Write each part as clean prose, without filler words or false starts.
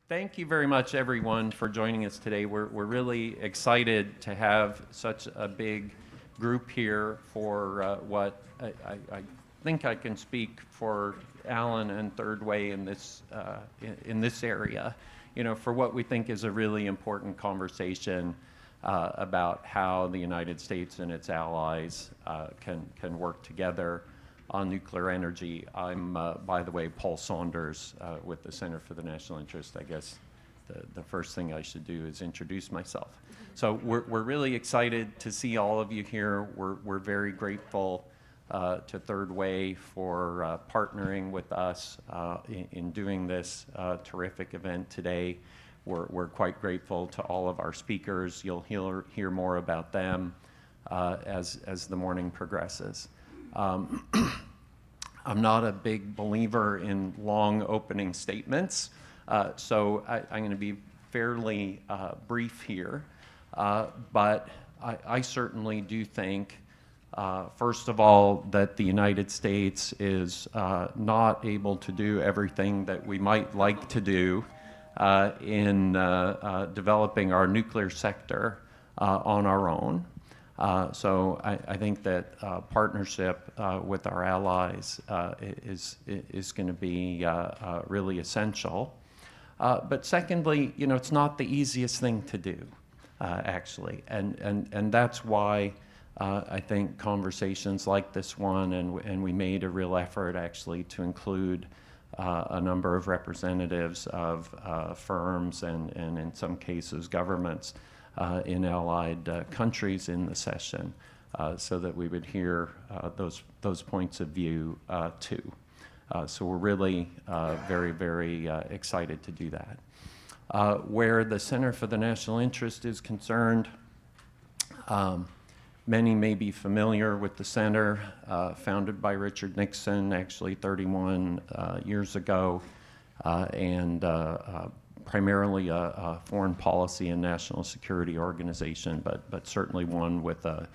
Thank you very much, everyone, for joining us today. We're really excited to have such a big group here for what I think I can speak for Alan and Third Way in this area, for what we think is a really important conversation about how the United States and its allies can work together on nuclear energy. I'm, by the way, Paul Saunders with the Center for the National Interest. I guess the first thing I should do is introduce myself. So we're really excited to see all of you here. We're very grateful to Third Way for partnering with us in doing this terrific event today. We're quite grateful to all of our speakers. You'll hear more about them as the morning progresses. I'm not a big believer in long opening statements, so I'm going to be fairly brief here. But I certainly do think, first of all, that the United States is not able to do everything that we might like to do in developing our nuclear sector on our own. So I think that partnership with our allies is going to be really essential. But secondly, it's not the easiest thing to do, actually, and that's why I think conversations like this one, and we made a real effort actually to include a number of representatives of firms and in some cases governments in allied countries in the session, so that we would hear those points of view too. So we're really very, very excited to do that. Where the Center for the National Interest is concerned, many may be familiar with the center, founded by Richard Nixon actually 31 years ago, and primarily a foreign policy and national security organization, but certainly one with a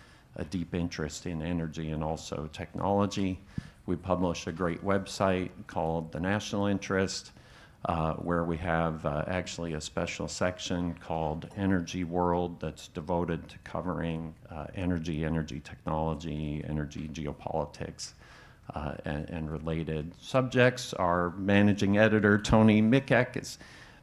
deep interest in energy and also technology. We publish a great website called The National Interest, where we have actually a special section called Energy World that's devoted to covering energy technology, energy geopolitics, and related subjects. Our managing editor, Tony Mikek, is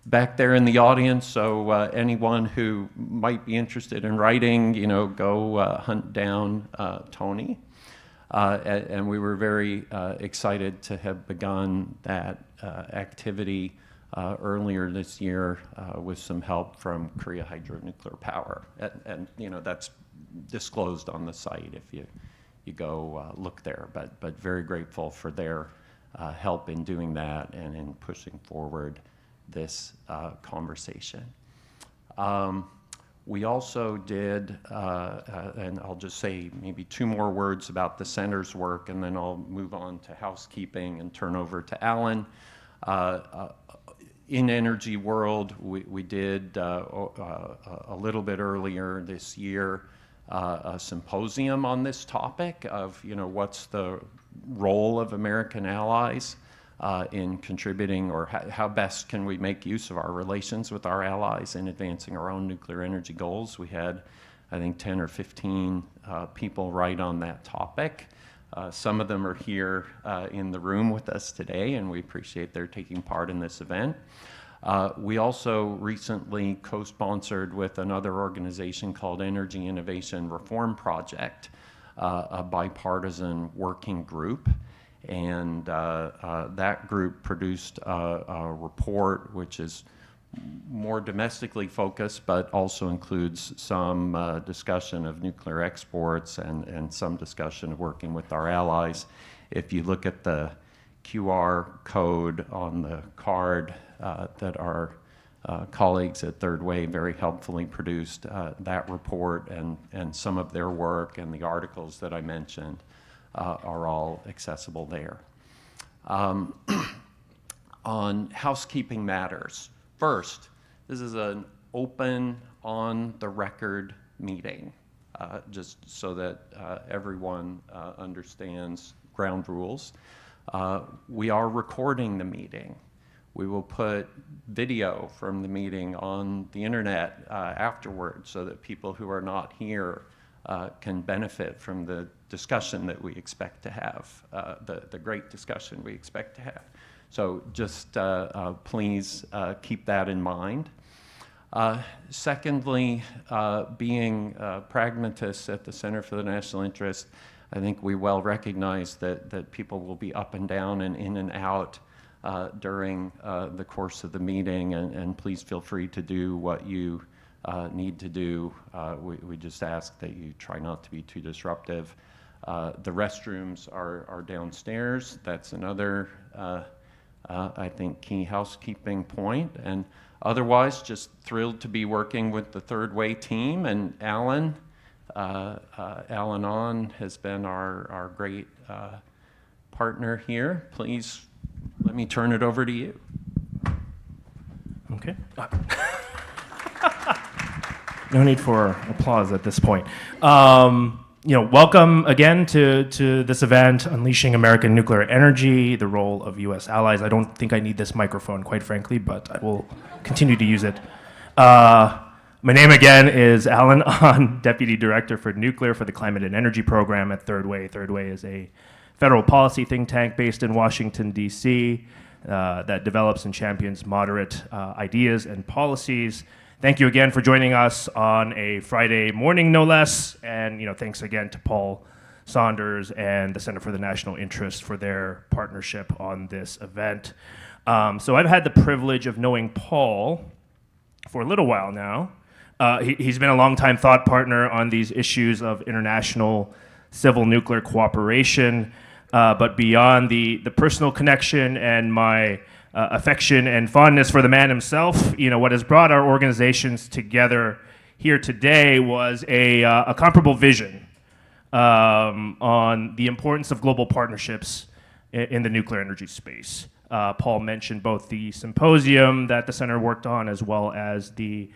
back there in the audience, so anyone who might be interested in writing, go hunt down Tony. And we were very excited to have begun that activity earlier this year with some help from Korea Hydronuclear Power. And that's disclosed on the site if you go look there, but very grateful for their help in doing that and in pushing forward this conversation. We also did, and I'll just say maybe two more words about the center's work, and then I'll move on to housekeeping and turn over to Alan. In Energy World, we did a little bit earlier this year a symposium on this topic of what's the role of American allies in contributing, or how best can we make use of our relations with our allies in advancing our own nuclear energy goals. We had, I think, 10 or 15 people write on that topic. Some of them are here in the room with us today, and we appreciate their taking part in this event. We also recently co-sponsored with another organization called Energy Innovation Reform Project, a bipartisan working group. And that group produced a report which is more domestically focused, but also includes some discussion of nuclear exports and some discussion of working with our allies. If you look at the QR code on the card that our colleagues at Third Way very helpfully produced, that report and some of their work and the articles that I mentioned are all accessible there. On housekeeping matters, first, this is an open, on-the-record meeting, just so that everyone understands ground rules. We are recording the meeting. We will put video from the meeting on the internet afterwards so that people who are not here can benefit from the discussion that we expect to have, the great discussion we expect to have. So just please keep that in mind. Secondly, being pragmatists at the Center for the National Interest, I think we well recognize that people will be up and down and in and out during the course of the meeting, and please feel free to do what you need to do. We just ask that you try not to be too disruptive. The restrooms are downstairs. That's another, I think, key housekeeping point. And otherwise, just thrilled to be working with the Third Way team. And Alan On has been our great partner here. Please let me turn it over to you. Okay. No need for applause at this point. Welcome again to this event, Unleashing American Nuclear Energy, the role of U.S. allies. I don't think I need this microphone, quite frankly, but I will continue to use it. My name again is Alan On, Deputy Director for Nuclear for the Climate and Energy Program at Third Way. Third Way is a federal policy think tank based in Washington, D.C. That develops and champions moderate ideas and policies. Thank you again for joining us on a Friday morning, no less. And thanks again to Paul Saunders and the Center for the National Interest for their partnership on this event. So I've had the privilege of knowing Paul for a little while now. He's been a longtime thought partner on these issues of international civil nuclear cooperation. But beyond the personal connection and my affection and fondness for the man himself, what has brought our organizations together here today was a comparable vision on the importance of global partnerships in the nuclear energy space. Paul mentioned both the symposium that the center worked on as well as the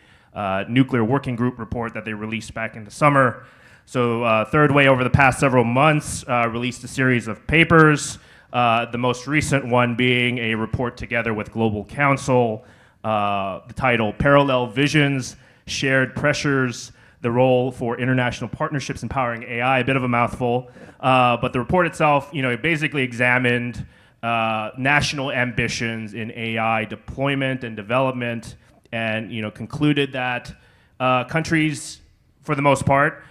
nuclear working group report that they released back in the summer. So Third Way, over the past several months, released a series of papers, the most recent one being a report together with Global Council, the title Parallel Visions, Shared Pressures, the Role for International Partnerships Empowering AI, a bit of a mouthful. But the report itself, it basically examined national ambitions in AI deployment and development and, concluded that countries, for the most part,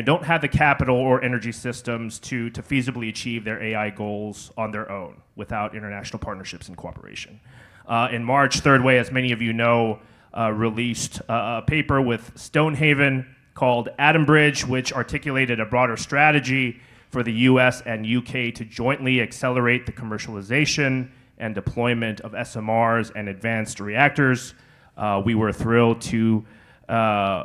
don't have the capital or energy systems to feasibly achieve their AI goals on their own without international partnerships and cooperation. In March, Third Way, as many of you know, released a paper with Stonehaven called Atom Bridge, which articulated a broader strategy for the US and UK to jointly accelerate the commercialization and deployment of SMRs and advanced reactors. We were thrilled to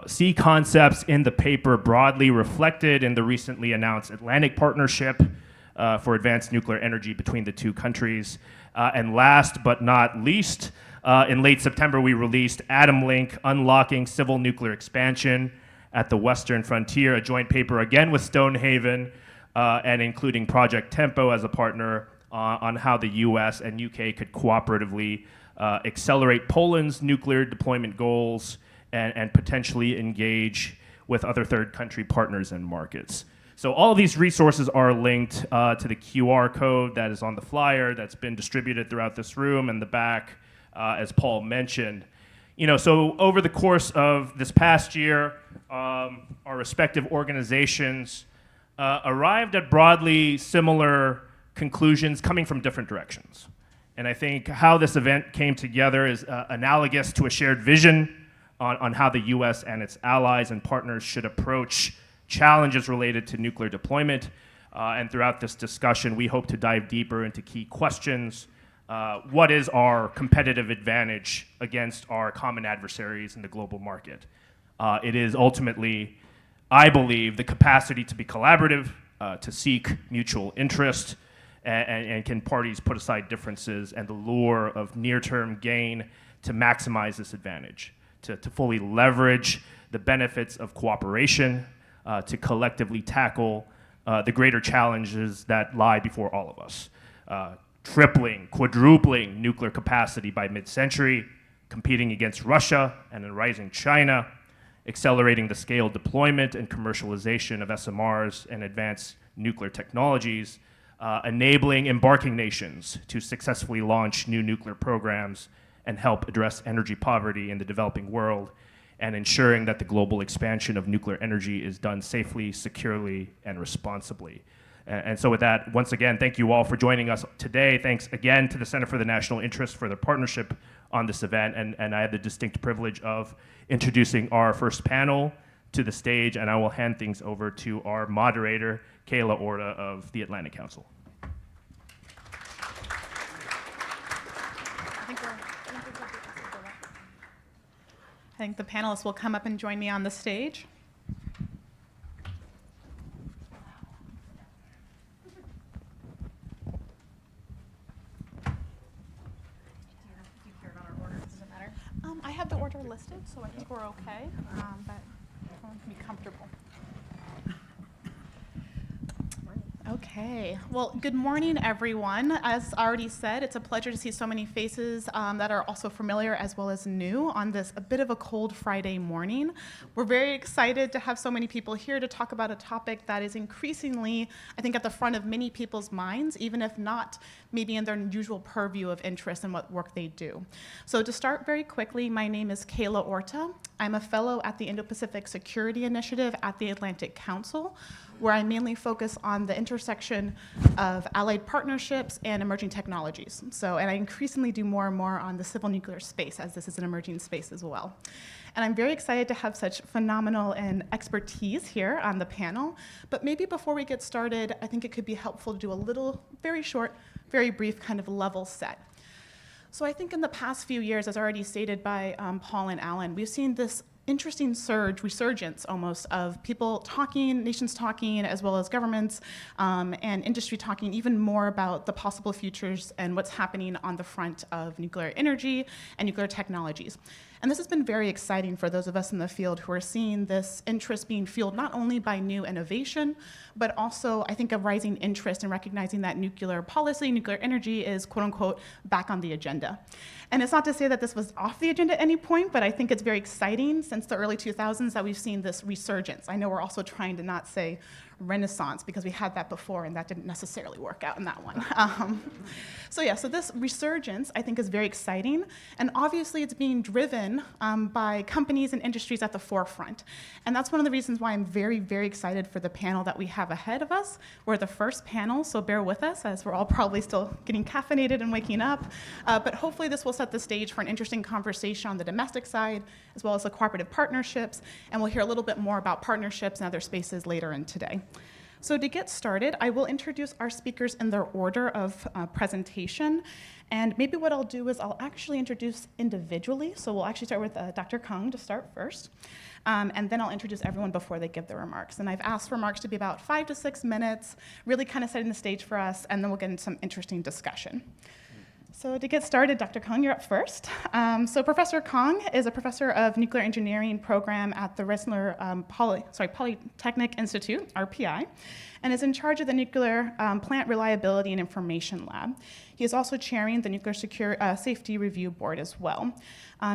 see concepts in the paper broadly reflected in the recently announced Atlantic Partnership for advanced nuclear energy between the two countries. And last but not least, in late September, we released Atom Link, Unlocking Civil Nuclear Expansion at the Western Frontier, a joint paper again with Stonehaven and including Project Tempo as a partner on how the US and UK could cooperatively accelerate Poland's nuclear deployment goals and potentially engage with other third country partners and markets. So all of these resources are linked to the QR code that is on the flyer that's been distributed throughout this room and the back, as Paul mentioned. So over the course of this past year, our respective organizations arrived at broadly similar conclusions coming from different directions. And I think how this event came together is analogous to a shared vision on how the US and its allies and partners should approach challenges related to nuclear deployment. And throughout this discussion, we hope to dive deeper into key questions. What is our competitive advantage against our common adversaries in the global market? It is ultimately, I believe, the capacity to be collaborative, to seek mutual interest, and can parties put aside differences and the lure of near-term gain to maximize this advantage, to fully leverage the benefits of cooperation, to collectively tackle the greater challenges that lie before all of us. tripling, quadrupling nuclear capacity by mid-century, competing against Russia and a rising China, accelerating the scale deployment and commercialization of SMRs and advanced nuclear technologies, enabling embarking nations to successfully launch new nuclear programs and help address energy poverty in the developing world, and ensuring that the global expansion of nuclear energy is done safely, securely, and responsibly. And so with that, once again, thank you all for joining us today. Thanks again to the Center for the National Interest for their partnership on this event. And I have the distinct privilege of introducing our first panel to the stage, and I will hand things over to our moderator, Kayla Orta of the Atlantic Council. I think the panelists will come up and join me on the stage. I have the order listed, so I think we're okay, but everyone can be comfortable. Okay, well, good morning, everyone. As already said, it's a pleasure to see so many faces that are also familiar as well as new on this a bit of a cold Friday morning. We're very excited to have so many people here to talk about a topic that is increasingly, I think, at the front of many people's minds, even if not maybe in their usual purview of interest in what work they do. So to start very quickly, my name is Kayla Orta. I'm a fellow at the Indo-Pacific Security Initiative at the Atlantic Council, where I mainly focus on the intersection of allied partnerships and emerging technologies. And I increasingly do more and more on the civil nuclear space, as this is an emerging space as well. And I'm very excited to have such phenomenal and expertise here on the panel. But maybe before we get started, I think it could be helpful to do a little, very short, very brief kind of level set. So I think in the past few years, as already stated by Paul and Alan, we've seen this interesting resurgence almost of people talking, nations talking, as well as governments and industry talking even more about the possible futures and what's happening on the front of nuclear energy and nuclear technologies. And this has been very exciting for those of us in the field who are seeing this interest being fueled not only by new innovation, but also I think a rising interest in recognizing that nuclear policy, nuclear energy is quote unquote back on the agenda. And it's not to say that this was off the agenda at any point, but I think it's very exciting since the early 2000s that we've seen this resurgence. I know we're also trying to not say renaissance because we had that before and that didn't necessarily work out in that one. So this resurgence I think is very exciting, and obviously it's being driven by companies and industries at the forefront. And that's one of the reasons why I'm very, very excited for the panel that we have ahead of us. We're the first panel, so bear with us as we're all probably still getting caffeinated and waking up. But hopefully this will set the stage for an interesting conversation on the domestic side, as well as the cooperative partnerships, and we'll hear a little bit more about partnerships and other spaces later in today. So to get started, I will introduce our speakers in their order of presentation. And maybe what I'll do is I'll actually introduce individually. So we'll actually start with Dr. Kang to start first. And then I'll introduce everyone before they give their remarks. And I've asked remarks to be about 5 to 6 minutes, really kind of setting the stage for us, and then we'll get into some interesting discussion. So to get started, Dr. Kang, you're up first. So Professor Kang is a professor of nuclear engineering program at the Rensselaer Polytechnic Institute, RPI, and is in charge of the Nuclear Plant Reliability and Information Lab. He is also chairing the Nuclear Safety Review Board as well.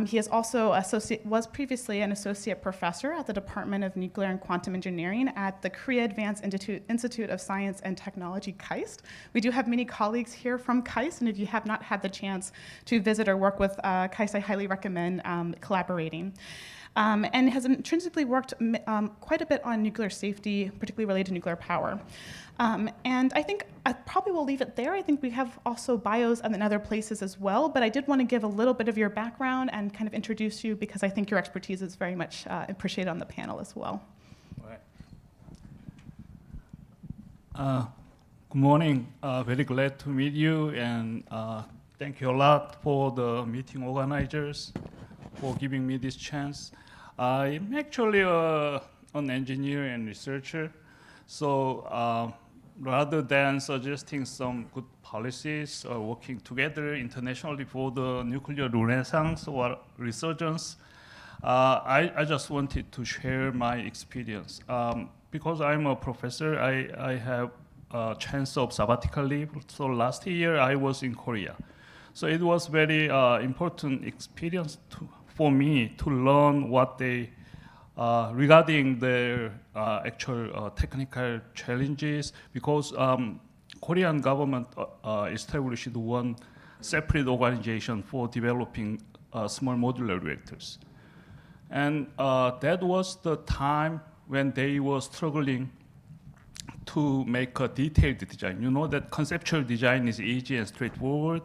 He is also was previously an associate professor at the Department of Nuclear and Quantum Engineering at the Korea Advanced Institute of Science and Technology, KAIST. We do have many colleagues here from KAIST, and if you have not had the chance to visit or work with KAIST, I highly recommend collaborating. And has intrinsically worked quite a bit on nuclear safety, particularly related to nuclear power. And I think I probably will leave it there. I think we have also bios in other places as well, but I did want to give a little bit of your background and kind of introduce you because I think your expertise is very much appreciated on the panel as well. Good morning. Very glad to meet you, and thank you a lot for the meeting organizers for giving me this chance. I'm actually an engineer and researcher, so rather than suggesting some good policies or working together internationally for the nuclear renaissance or resurgence, I just wanted to share my experience. Because I'm a professor, I have chance of sabbatical leave. So last year I was in Korea. So it was very important experience for me to learn what they regarding their actual technical challenges, because Korean government established one separate organization for developing small modular reactors. And that was the time when they were struggling to make a detailed design. You know that conceptual design is easy and straightforward,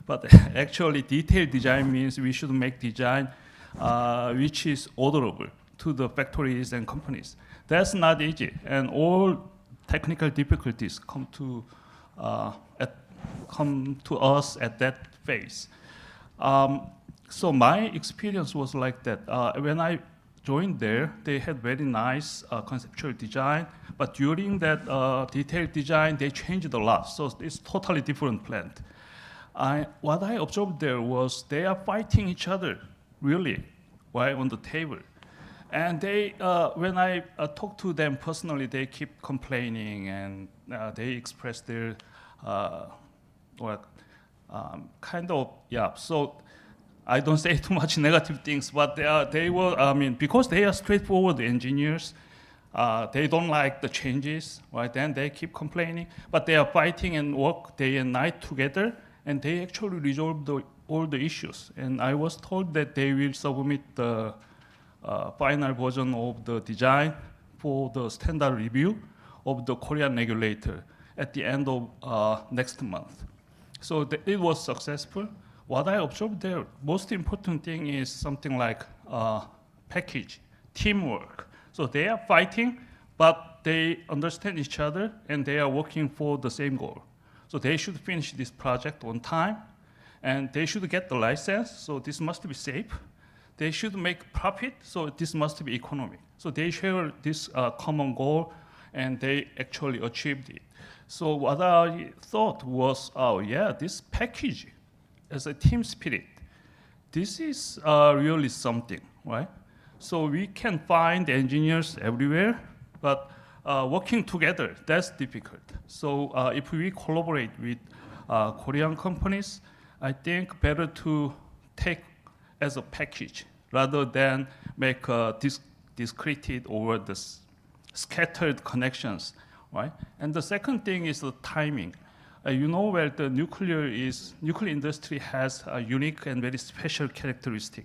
but actually detailed design means we should make design which is orderable to the factories and companies. That's not easy, and all technical difficulties come to us at that phase. So my experience was like that. When I joined there, they had very nice conceptual design, but during that detailed design, they changed a lot. So it's totally different plant. What I observed there was they are fighting each other, really, while on the table. And they, when I talk to them personally, they keep complaining, and they express their kind of, yeah. So I don't say too much negative things, but they were, I mean, because they are straightforward engineers, they don't like the changes, right? Then they keep complaining, but they are fighting and work day and night together, and they actually resolve all the issues. And I was told that they will submit the final version of the design for the standard review of the Korean regulator at the end of next month. So it was successful. What I observed there, most important thing is something like package, teamwork. So they are fighting, but they understand each other and they are working for the same goal. So they should finish this project on time, and they should get the license, so this must be safe. They should make profit, so this must be economic. So they share this common goal, and they actually achieved it. So what I thought was, oh yeah, this package as a team spirit, this is really something, right? So we can find engineers everywhere, but working together, that's difficult. So if we collaborate with Korean companies, I think better to take as a package rather than make discreted over the scattered connections, right? And the second thing is the timing. You know, where the nuclear industry has a unique and very special characteristic,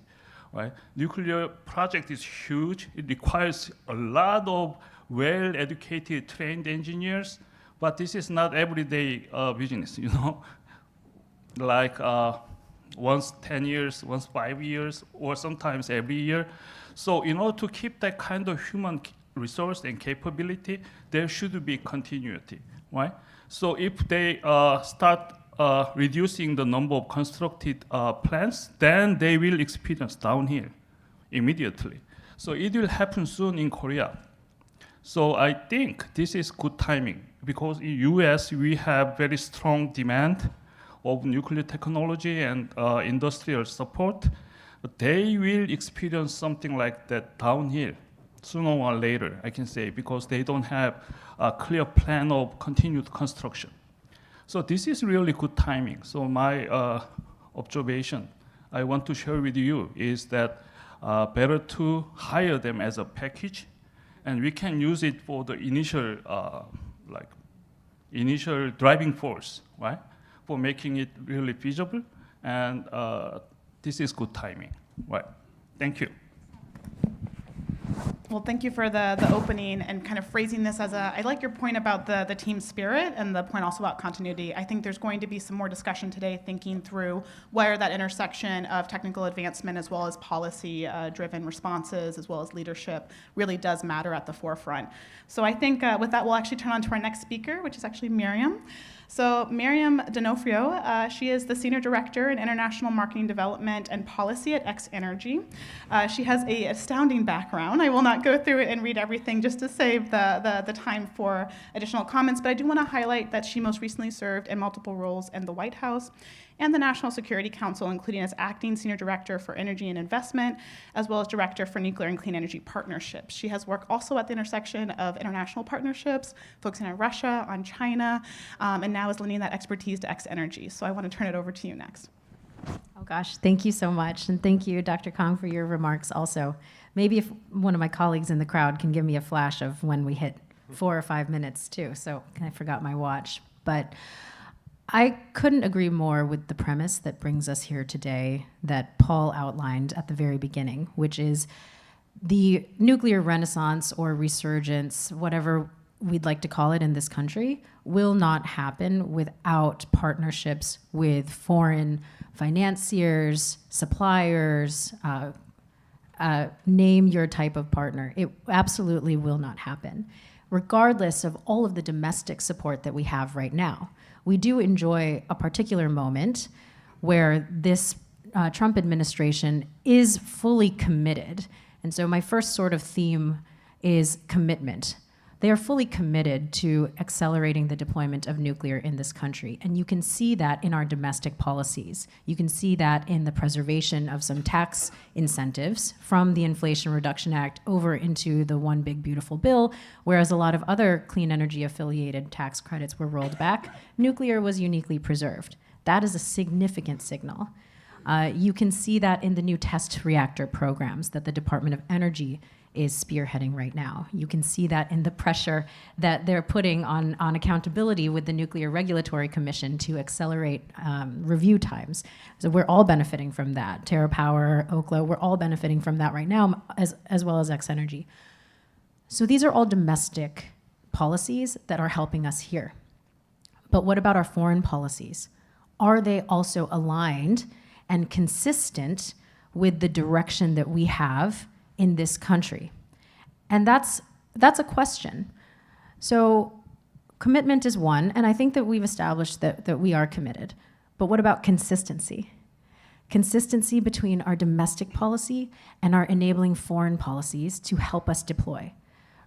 right? Nuclear project is huge. It requires a lot of well-educated, trained engineers, but this is not everyday business, you know? Like once 10 years, once 5 years, or sometimes every year. So in order to keep that kind of human resource and capability, there should be continuity, right? So if they start reducing the number of constructed plants, then they will experience downhill immediately. So it will happen soon in Korea. So I think this is good timing, because in US we have very strong demand of nuclear technology and industrial support. But they will experience something like that downhill sooner or later, I can say, because they don't have a clear plan of continued construction. So this is really good timing. So my observation I want to share with you is that better to hire them as a package, and we can use it for the initial initial driving force, right? For making it really feasible, and this is good timing, right? Thank you. Well, thank you for the opening and kind of phrasing this as I like your point about the team spirit and the point also about continuity. I think there's going to be some more discussion today thinking through where that intersection of technical advancement as well as policy-driven responses as well as leadership really does matter at the forefront. So I think with that, we'll actually turn on to our next speaker, which is actually Miriam. So Miriam D'Onofrio, she is the Senior Director in International Marketing Development and Policy at X Energy. She has an astounding background. I will not not go through it and read everything just to save the time for additional comments, but I do want to highlight that she most recently served in multiple roles in the White House and the National Security Council, including as Acting Senior Director for Energy and Investment, as well as Director for Nuclear and Clean Energy Partnerships. She has worked also at the intersection of international partnerships, focusing on Russia, on China, and now is lending that expertise to X Energy. So I want to turn it over to you next. Oh gosh, thank you so much. And thank you, Dr. Kong, for your remarks also. Maybe if one of my colleagues in the crowd can give me a flash of when we hit 4 or 5 minutes too. So I forgot my watch. But I couldn't agree more with the premise that brings us here today that Paul outlined at the very beginning, which is the nuclear renaissance or resurgence, whatever we'd like to call it in this country, will not happen without partnerships with foreign financiers, suppliers, name your type of partner. It absolutely will not happen, regardless of all of the domestic support that we have right now. We do enjoy a particular moment where this Trump administration is fully committed. And so my first sort of theme is commitment. They are fully committed to accelerating the deployment of nuclear in this country. And you can see that in our domestic policies. You can see that in the preservation of some tax incentives from the Inflation Reduction Act over into the One Big Beautiful Bill, whereas a lot of other clean energy affiliated tax credits were rolled back. Nuclear was uniquely preserved. That is a significant signal. You can see that in the new test reactor programs that the Department of Energy is spearheading right now. You can see that in the pressure that they're putting on accountability with the Nuclear Regulatory Commission to accelerate review times. So we're all benefiting from that. TerraPower, Oklo, we're all benefiting from that right now, as well as X Energy. So these are all domestic policies that are helping us here. But what about our foreign policies? Are they also aligned and consistent with the direction that we have in this country? And that's a question. So commitment is one, and I think that we've established that we are committed. But what about consistency? Consistency between our domestic policy and our enabling foreign policies to help us deploy.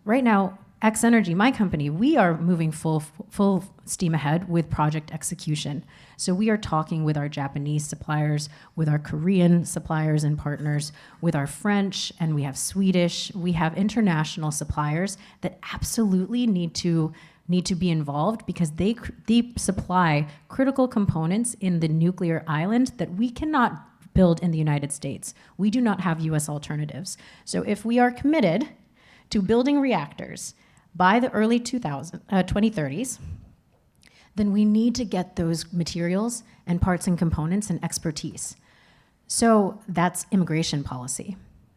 Right now, X Energy, my company, we are moving full steam ahead with project execution. So we are talking with our Japanese suppliers, with our Korean suppliers and partners, with our French, and we have Swedish. We have international suppliers that absolutely need to be involved because they supply critical components in the nuclear island that we cannot build in the United States. We do not have US alternatives. So if we are committed to building reactors by the early 2030s, then we need to get those materials and parts and components and expertise. So that's immigration policy,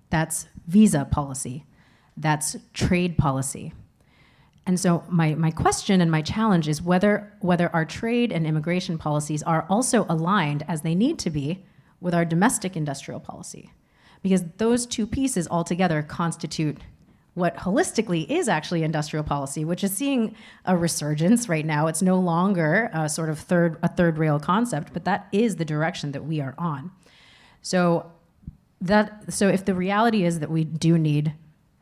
that's visa policy, that's trade policy. And so my question and my challenge is whether our trade and immigration policies are also aligned, as they need to be, with our domestic industrial policy. Because those two pieces altogether constitute what holistically is actually industrial policy, which is seeing a resurgence right now. It's no longer a sort of third rail concept, but that is the direction that we are on. So if the reality is that we do need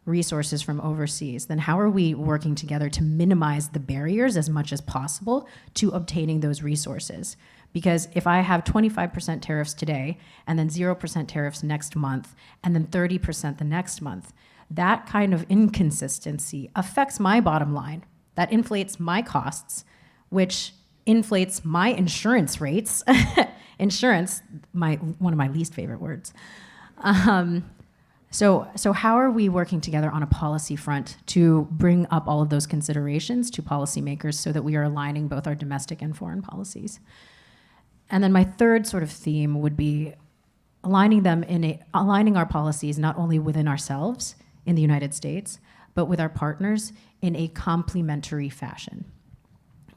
resources from overseas, then how are we working together to minimize the barriers as much as possible to obtaining those resources? Because if I have 25% tariffs today, and then 0% tariffs next month, and then 30% the next month, that kind of inconsistency affects my bottom line. That inflates my costs, which inflates my insurance rates. Insurance, one of my least favorite words. So how are we working together on a policy front to bring up all of those considerations to policymakers so that we are aligning both our domestic and foreign policies? And then my third sort of theme would be aligning our policies not only within ourselves in the United States, but with our partners in a complementary fashion.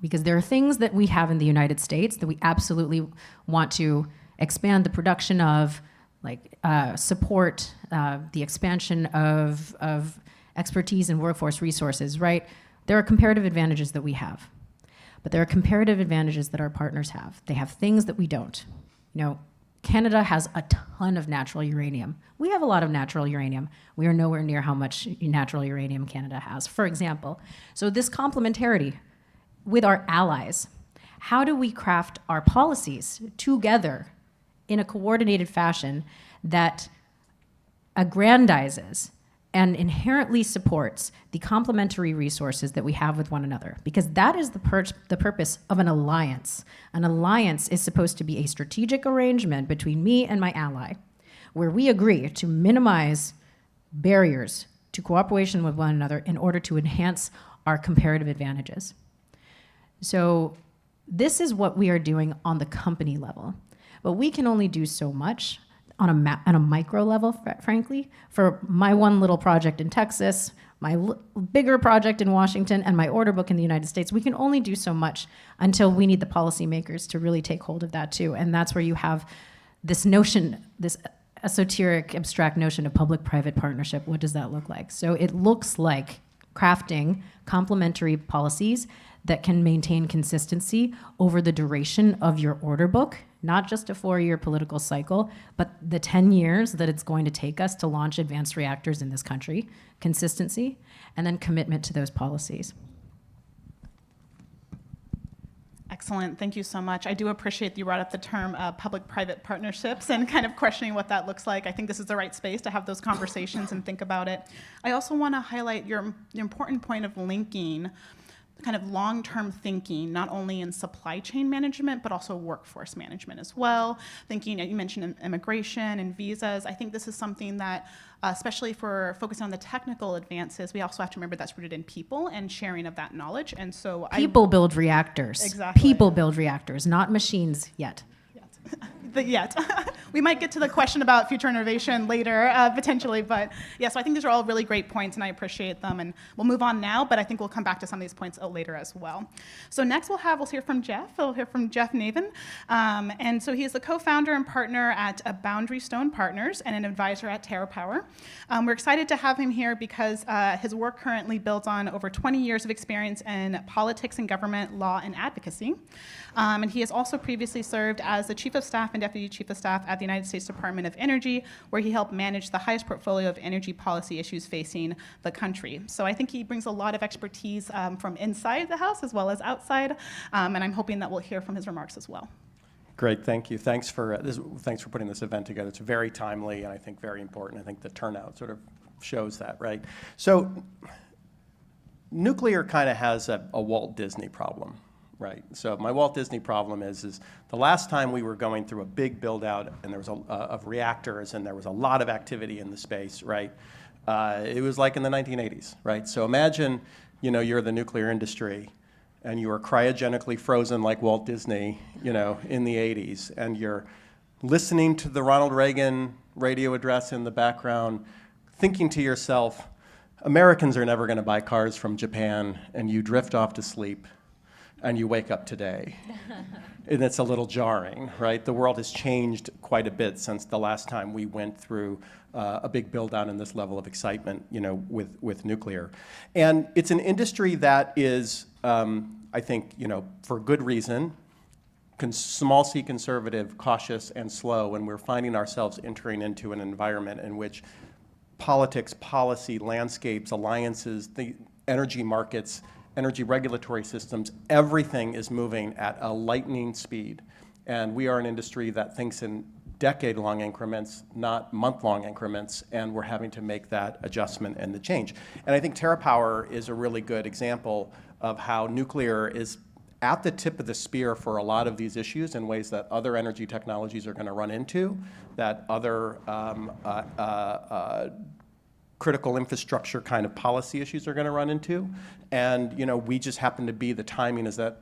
Because there are things that we have in the United States that we absolutely want to expand the production of, like support the expansion of expertise and workforce resources, right? There are comparative advantages that we have, but there are comparative advantages that our partners have. They have things that we don't. You know, Canada has a ton of natural uranium. We have a lot of natural uranium. We are nowhere near how much natural uranium Canada has, for example. So this complementarity with our allies, how do we craft our policies together in a coordinated fashion that aggrandizes and inherently supports the complementary resources that we have with one another? Because that is the purpose of an alliance. An alliance is supposed to be a strategic arrangement between me and my ally, where we agree to minimize barriers to cooperation with one another in order to enhance our comparative advantages. So this is what we are doing on the company level. But we can only do so much on a micro level, frankly. For my one little project in Texas, my bigger project in Washington, and my order book in the United States, we can only do so much until we need the policymakers to really take hold of that too. And that's where you have this notion, this esoteric, abstract notion of public-private partnership. What does that look like? So it looks like crafting complementary policies that can maintain consistency over the duration of your order book, not just a 4-year political cycle, but the 10 years that it's going to take us to launch advanced reactors in this country. Consistency, and then commitment to those policies. Excellent. Thank you so much. I do appreciate you brought up the term public-private partnerships and kind of questioning what that looks like. I think this is the right space to have those conversations and think about it. I also want to highlight your important point of linking kind of long-term thinking, not only in supply chain management, but also workforce management as well. Thinking, you mentioned immigration and visas. I think this is something that, especially for focusing on the technical advances, we also have to remember that's rooted in people and sharing of that knowledge. And so people build reactors. Exactly. People build reactors, not machines yet. Yet. We might get to the question about future innovation later, potentially, but yeah, so I think these are all really great points and I appreciate them, and we'll move on now, but I think we'll come back to some of these points later as well. So next we'll hear from Jeff. We'll hear from Jeff Navin, and so he is the co-founder and partner at Boundary Stone Partners and an advisor at TerraPower. We're excited to have him here because his work currently builds on over 20 years of experience in politics and government law and advocacy. And he has also previously served as the Chief of Staff and Deputy Chief of Staff at the United States Department of Energy, where he helped manage the highest portfolio of energy policy issues facing the country. So I think he brings a lot of expertise from inside the House as well as outside, and I'm hoping that we'll hear from his remarks as well. Great, thank you. Thanks for putting this event together. It's very timely and I think very important. I think the turnout sort of shows that, right? So nuclear kind of has a Walt Disney problem. Right. So my Walt Disney problem is the last time we were going through a big build out and there was of reactors and there was a lot of activity in the space, right? It was like in the 1980s, right? So imagine, you're the nuclear industry and you are cryogenically frozen like Walt Disney, in the 80s, and you're listening to the Ronald Reagan radio address in the background, thinking to yourself, Americans are never going to buy cars from Japan, and you drift off to sleep. And you wake up today. And it's a little jarring, right? The world has changed quite a bit since the last time we went through a big build out in this level of excitement, with nuclear. And it's an industry that is, I think, for good reason, small c conservative, cautious, and slow, and we're finding ourselves entering into an environment in which politics, policy, landscapes, alliances, the energy markets, energy regulatory systems, everything is moving at a lightning speed. And we are an industry that thinks in decade-long increments, not month-long increments, and we're having to make that adjustment and the change. And I think TerraPower is a really good example of how nuclear is at the tip of the spear for a lot of these issues in ways that other energy technologies are going to run into, that other critical infrastructure kind of policy issues are going to run into, and we just happen to be the timing is that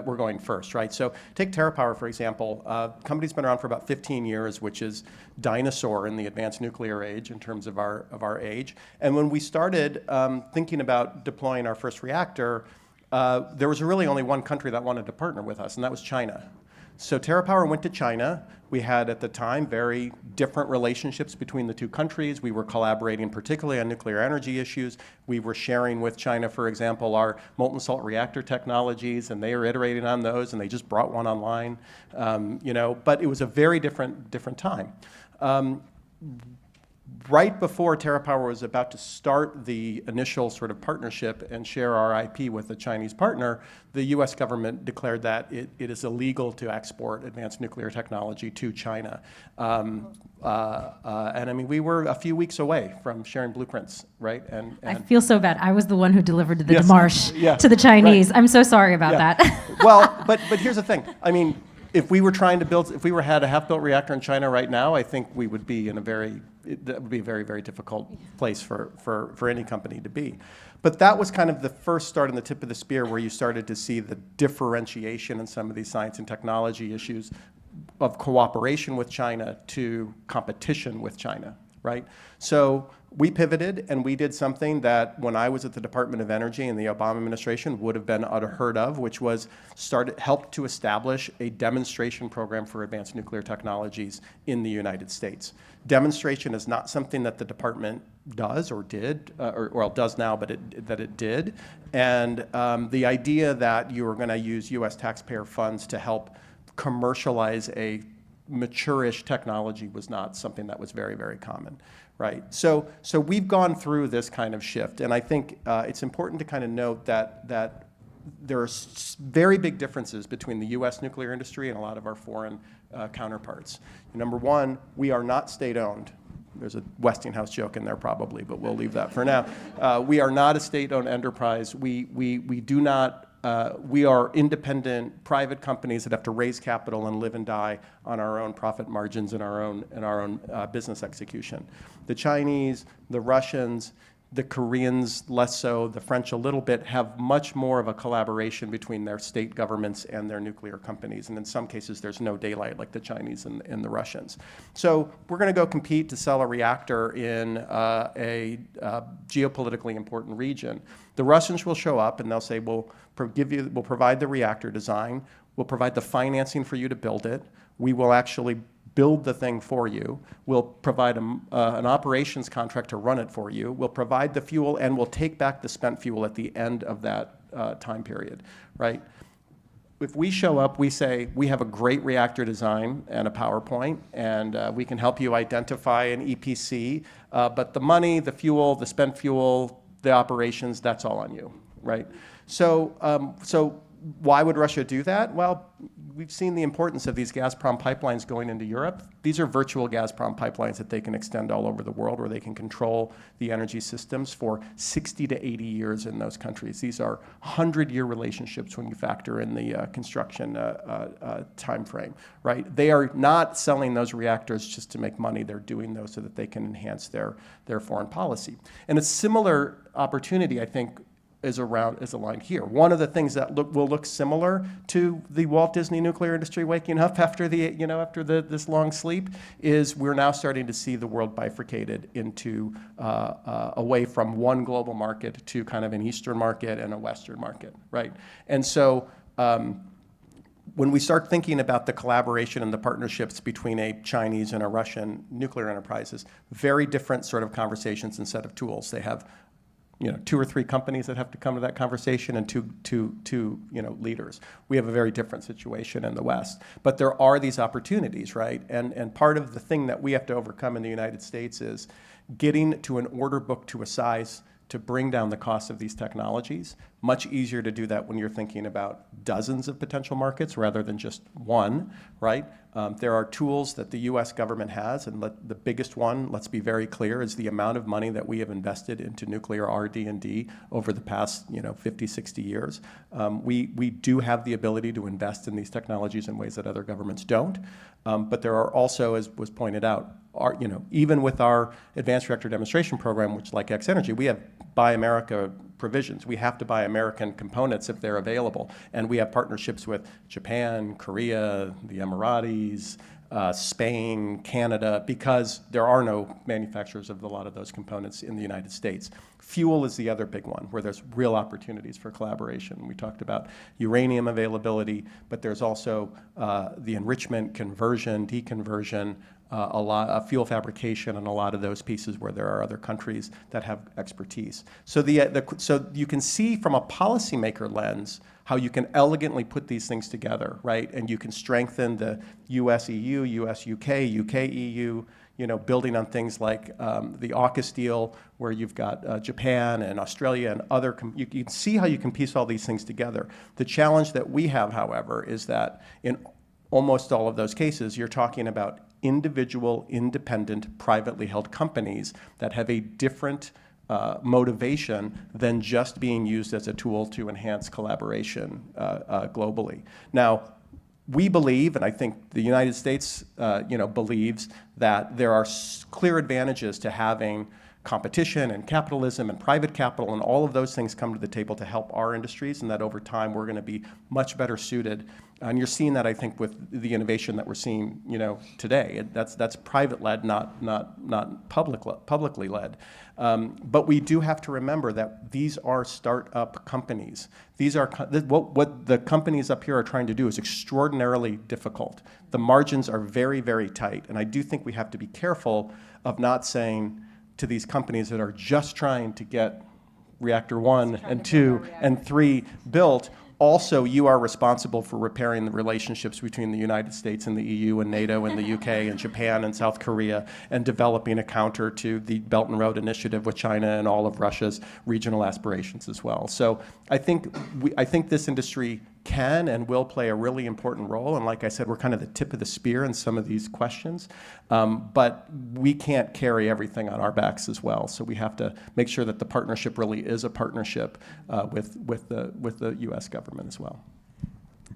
we're going first, right? So take TerraPower for example. Company's been around for about 15 years, which is dinosaur in the advanced nuclear age in terms of our age. And when we started thinking about deploying our first reactor, there was really only one country that wanted to partner with us, and that was China. So TerraPower went to China. We had, at the time, very different relationships between the two countries. We were collaborating particularly on nuclear energy issues. We were sharing with China, for example, our molten salt reactor technologies, and they were iterating on those, and they just brought one online. But it was a very different time. Right before TerraPower was about to start the initial sort of partnership and share our IP with a Chinese partner, the US government declared that it is illegal to export advanced nuclear technology to China. And I mean, we were a few weeks away from sharing blueprints, right? And I feel so bad. I was the one who delivered the Yes. demarche Yeah. to the Chinese. Right. I'm so sorry about Yeah. that. Well, but here's the thing. I mean, if we had a half-built reactor in China right now, I think we would be in that would be a very, very difficult place for any company to be. But that was kind of the first start on the tip of the spear where you started to see the differentiation in some of these science and technology issues of cooperation with China to competition with China, right? So we pivoted and we did something that when I was at the Department of Energy in the Obama administration would have been unheard of, which was helped to establish a demonstration program for advanced nuclear technologies in the United States. Demonstration is not something that the department does or did, or does now, but that it did. And the idea that you were going to use US taxpayer funds to help commercialize a mature-ish technology was not something that was very, very common, right? So we've gone through this kind of shift, and I think it's important to kind of note that there are very big differences between the U.S. nuclear industry and a lot of our foreign counterparts. Number one, we are not state-owned. There's a Westinghouse joke in there probably, but we'll leave that for now. We are not a state-owned enterprise. We do not. We are independent private companies that have to raise capital and live and die on our own profit margins and our own business execution. The Chinese, the Russians, the Koreans less so, the French a little bit, have much more of a collaboration between their state governments and their nuclear companies. And in some cases, there's no daylight like the Chinese and the Russians. So we're going to go compete to sell a reactor in a geopolitically important region. The Russians will show up and they'll say, we'll provide the reactor design, we'll provide the financing for you to build it, we will actually build the thing for you, we'll provide an operations contract to run it for you, we'll provide the fuel, and we'll take back the spent fuel at the end of that time period, right? If we show up, we say, we have a great reactor design and a PowerPoint, and we can help you identify an EPC, but the money, the fuel, the spent fuel, the operations, that's all on you, right? So why would Russia do that? Well, we've seen the importance of these Gazprom pipelines going into Europe. These are virtual Gazprom pipelines that they can extend all over the world, where they can control the energy systems for 60 to 80 years in those countries. These are 100-year relationships when you factor in the construction time frame, right? They are not selling those reactors just to make money. They're doing those so that they can enhance their foreign policy. And a similar opportunity, I think, is aligned here. One of the things that will look similar to the Walt Disney nuclear industry waking up after this long sleep is we're now starting to see the world bifurcated into away from one global market to kind of an Eastern market and a Western market, right? And so when we start thinking about the collaboration and the partnerships between a Chinese and a Russian nuclear enterprises, very different sort of conversations and set of tools. They have 2 or 3 companies that have to come to that conversation and two leaders. We have a very different situation in the West. But there are these opportunities, right? And part of the thing that we have to overcome in the United States is getting to an order book to a size to bring down the cost of these technologies. Much easier to do that when you're thinking about dozens of potential markets rather than just one, right? There are tools that the US government has, and the biggest one, let's be very clear, is the amount of money that we have invested into nuclear R&D over the past 50, 60 years. We do have the ability to invest in these technologies in ways that other governments don't. But there are also, as was pointed out, even with our advanced reactor demonstration program, which like X Energy, we have Buy America provisions. We have to buy American components if they're available. And we have partnerships with Japan, Korea, the Emiratis, Spain, Canada, because there are no manufacturers of a lot of those components in the United States. Fuel is the other big one where there's real opportunities for collaboration. We talked about uranium availability, but there's also the enrichment, conversion, deconversion, a lot of fuel fabrication, and a lot of those pieces where there are other countries that have expertise. So so you can see from a policymaker lens how you can elegantly put these things together, right? And you can strengthen the US-EU, US-UK, UK-EU, building on things like the AUKUS deal, where you've got Japan and Australia and other, you can see how you can piece all these things together. The challenge that we have, however, is that in almost all of those cases, you're talking about individual, independent, privately held companies that have a different motivation than just being used as a tool to enhance collaboration globally. Now, we believe, and I think the United States believes, that there are clear advantages to having competition and capitalism and private capital and all of those things come to the table to help our industries, and that over time we're going to be much better suited. And you're seeing that, I think, with the innovation that we're seeing, today. That's private-led, not publicly led. But we do have to remember that these are startup companies. These are what the companies up here are trying to do is extraordinarily difficult. The margins are very, very tight, and I do think we have to be careful of not saying to these companies that are just trying to get reactor 1 and 2 and 3 built, also you are responsible for repairing the relationships between the United States and the EU and NATO and the UK and Japan and South Korea, and developing a counter to the Belt and Road Initiative with China and all of Russia's regional aspirations as well. So I think this industry can and will play a really important role. And like I said, we're kind of the tip of the spear in some of these questions. But we can't carry everything on our backs as well. So we have to make sure that the partnership really is a partnership with the U.S. government as well.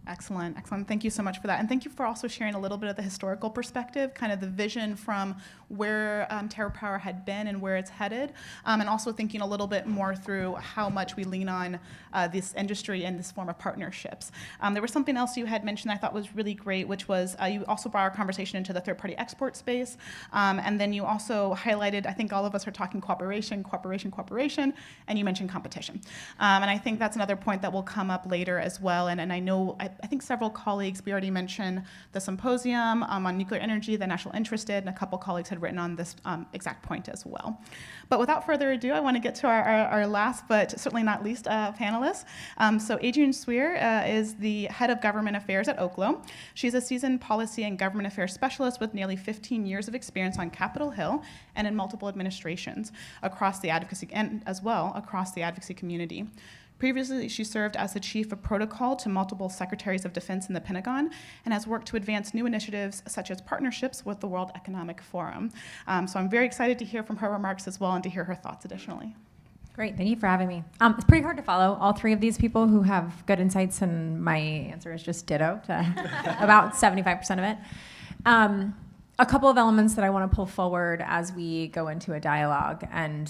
Excellent, excellent. Thank you so much for that. And thank you for also sharing a little bit of the historical perspective, kind of the vision from where TerraPower had been and where it's headed, and also thinking a little bit more through how much we lean on this industry and this form of partnerships. There was something else you had mentioned I thought was really great, which was you also brought our conversation into the third-party export space, and then you also highlighted, I think all of us are talking cooperation, and you mentioned competition. And I think that's another point that will come up later as well, and I know, I think several colleagues, we already mentioned the symposium on nuclear energy, the national interest did, and a couple colleagues had written on this exact point as well. But without further ado, I want to get to our last, but certainly not least, panelist. So Adrienne Sweer is the head of government affairs at Oklo. She's a seasoned policy and government affairs specialist with nearly 15 years of experience on Capitol Hill and in multiple administrations across the advocacy, and as well across the advocacy community. Previously, she served as the chief of protocol to multiple secretaries of defense in the Pentagon and has worked to advance new initiatives such as partnerships with the World Economic Forum. So I'm very excited to hear from her remarks as well and to hear her thoughts additionally. Great, thank you for having me. It's pretty hard to follow all three of these people who have good insights, and my answer is just ditto to about 75% of it. A couple of elements that I want to pull forward as we go into a dialogue, and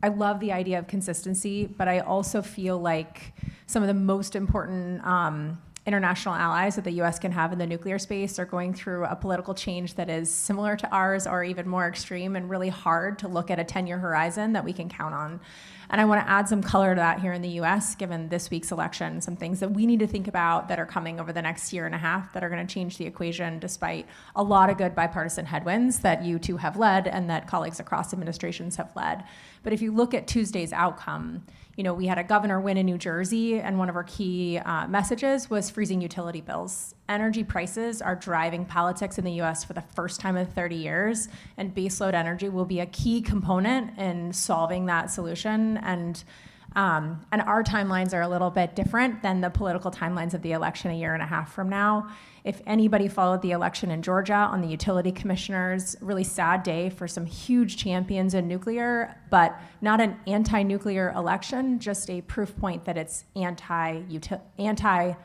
I love the idea of consistency, but I also feel like some of the most important international allies that the U.S. can have in the nuclear space are going through a political change that is similar to ours or even more extreme, and really hard to look at a 10-year horizon that we can count on. And I want to add some color to that here in the U.S., given this week's election, some things that we need to think about that are coming over the next year and a half that are going to change the equation, despite a lot of good bipartisan headwinds that you two have led and that colleagues across administrations have led. But if you look at Tuesday's outcome, we had a governor win in New Jersey, and one of our key messages was freezing utility bills. Energy prices are driving politics in the U.S. for the first time in 30 years, and baseload energy will be a key component in solving that solution. And our timelines are a little bit different than the political timelines of the election a year and a half from now. If anybody followed the election in Georgia on the utility commissioners, really sad day for some huge champions in nuclear, but not an anti-nuclear election, just a proof point that it's anti-energy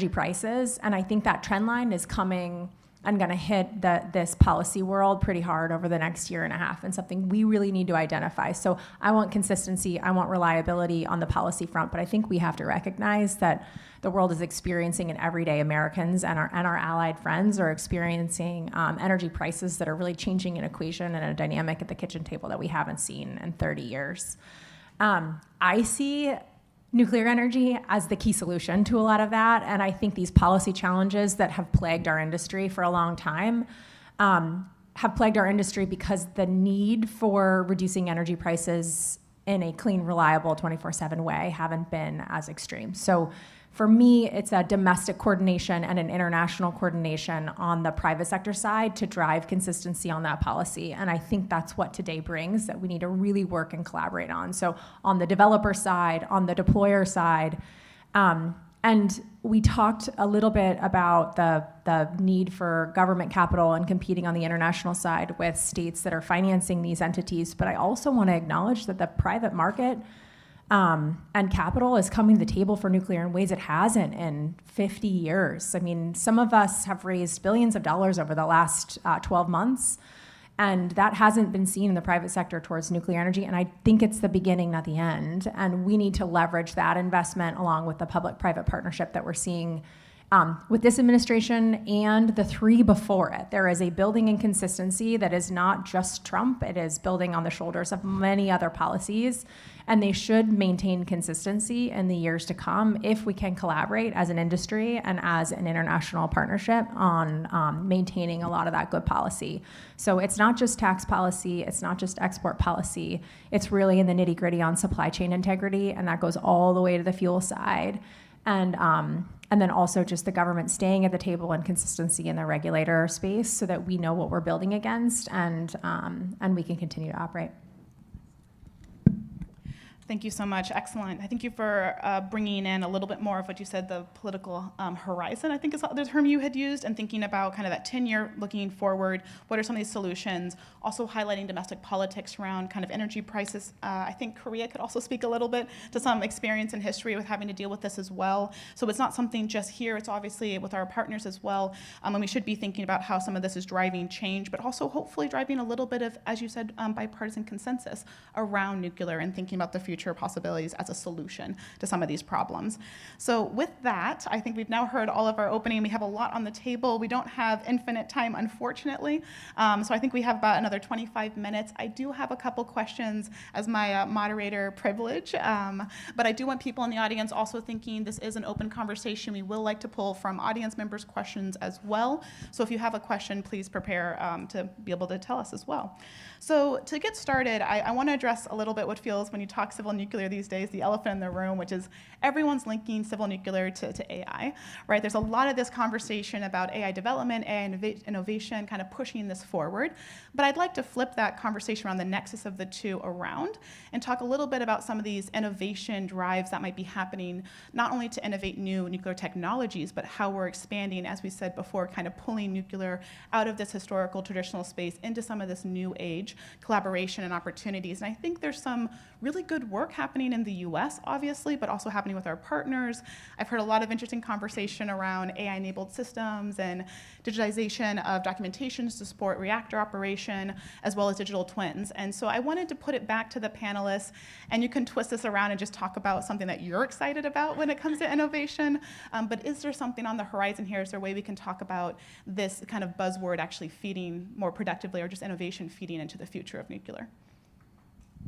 prices. And I think that trend line is coming and going to hit this policy world pretty hard over the next year and a half, and something we really need to identify. So I want consistency, I want reliability on the policy front, but I think we have to recognize that the world is experiencing, and everyday Americans and our allied friends are experiencing energy prices that are really changing an equation and a dynamic at the kitchen table that we haven't seen in 30 years. I see nuclear energy as the key solution to a lot of that, and I think these policy challenges that have plagued our industry for a long time have plagued our industry because the need for reducing energy prices in a clean, reliable, 24/7 way haven't been as extreme. So for me, it's a domestic coordination and an international coordination on the private sector side to drive consistency on that policy. And I think that's what today brings, that we need to really work and collaborate on. So on the developer side, on the deployer side, and we talked a little bit about the need for government capital and competing on the international side with states that are financing these entities. But I also want to acknowledge that the private market and capital is coming to the table for nuclear in ways it hasn't in 50 years. I mean, some of us have raised billions of dollars over the last 12 months, and that hasn't been seen in the private sector towards nuclear energy, and I think it's the beginning, not the end, and we need to leverage that investment along with the public-private partnership that we're seeing with this administration and the three before it. There is a building in consistency that is not just Trump, it is building on the shoulders of many other policies, and they should maintain consistency in the years to come if we can collaborate as an industry and as an international partnership on maintaining a lot of that good policy. So it's not just tax policy, it's not just export policy, it's really in the nitty-gritty on supply chain integrity, and that goes all the way to the fuel side. And then also just the government staying at the table and consistency in the regulator space so that we know what we're building against and we can continue to operate. Thank you so much. Excellent. I thank you for bringing in a little bit more of what you said, the political horizon, I think is the term you had used, and thinking about kind of that 10-year looking forward. What are some of these solutions? Also highlighting domestic politics around kind of energy prices. I think Korea could also speak a little bit to some experience and history with having to deal with this as well. So it's not something just here, it's obviously with our partners as well. And we should be thinking about how some of this is driving change, but also hopefully driving a little bit of, as you said, bipartisan consensus around nuclear and thinking about the future possibilities as a solution to some of these problems. So with that, I think we've now heard all of our opening. We have a lot on the table. We don't have infinite time, unfortunately. So I think we have about another 25 minutes. I do have a couple questions as my moderator privilege, but I do want people in the audience also thinking this is an open conversation. We will like to pull from audience members' questions as well. So if you have a question, please prepare to be able to tell us as well. So to get started, I want to address a little bit what feels, when you talk civil nuclear these days, the elephant in the room, which is everyone's linking civil nuclear to AI, right? There's a lot of this conversation about AI development, AI innovation, kind of pushing this forward. But I'd like to flip that conversation around the nexus of the two around and talk a little bit about some of these innovation drives that might be happening, not only to innovate new nuclear technologies, but how we're expanding, as we said before, kind of pulling nuclear out of this historical traditional space into some of this new age collaboration and opportunities. And I think there's some really good work happening in the US, obviously, but also happening with our partners. I've heard a lot of interesting conversation around AI-enabled systems and digitization of documentations to support reactor operation, as well as digital twins. And so I wanted to put it back to the panelists, and you can twist this around and just talk about something that you're excited about when it comes to innovation. But is there something on the horizon here? Is there a way we can talk about this kind of buzzword actually feeding more productively, or just innovation feeding into the future of nuclear?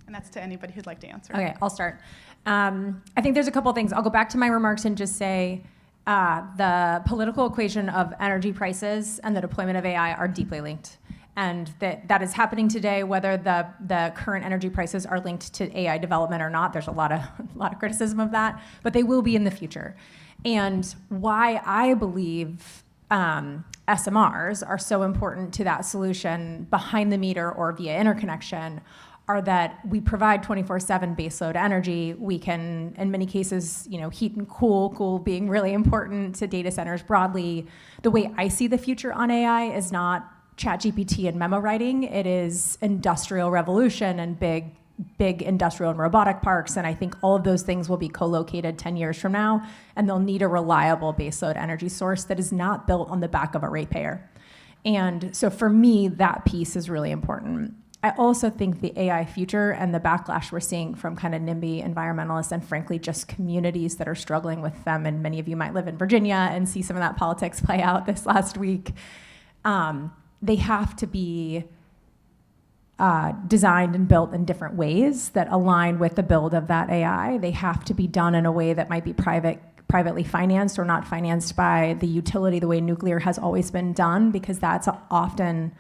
And that's to anybody who'd like to answer. Okay, I'll start. I think there's a couple things. I'll go back to my remarks and just say the political equation of energy prices and the deployment of AI are deeply linked. And that is happening today, whether the current energy prices are linked to AI development or not. There's a lot of criticism of that, but they will be in the future. And why I believe SMRs are so important to that solution behind the meter or via interconnection are that we provide 24/7 baseload energy. We can, in many cases, heat and cool being really important to data centers broadly. The way I see the future on AI is not ChatGPT and memo writing. It is industrial revolution and big industrial and robotic parks, and I think all of those things will be co-located 10 years from now, and they'll need a reliable baseload energy source that is not built on the back of a ratepayer. And so for me, that piece is really important. I also think the AI future and the backlash we're seeing from kind of NIMBY environmentalists and frankly just communities that are struggling with them, and many of you might live in Virginia and see some of that politics play out this last week, they have to be designed and built in different ways that align with the build of that AI. They have to be done in a way that might be privately financed or not financed by the utility the way nuclear has always been done, because that's often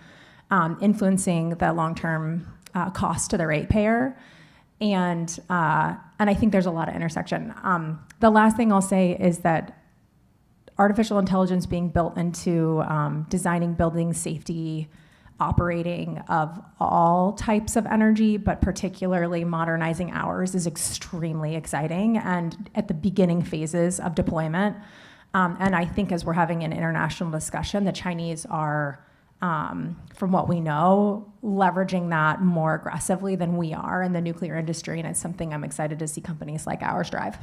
influencing the long-term cost to the ratepayer. And I think there's a lot of intersection. The last thing I'll say is that artificial intelligence being built into designing building safety, operating of all types of energy, but particularly modernizing ours, is extremely exciting and at the beginning phases of deployment. And I think as we're having an international discussion, the Chinese are, from what we know, leveraging that more aggressively than we are in the nuclear industry, and it's something I'm excited to see companies like ours drive.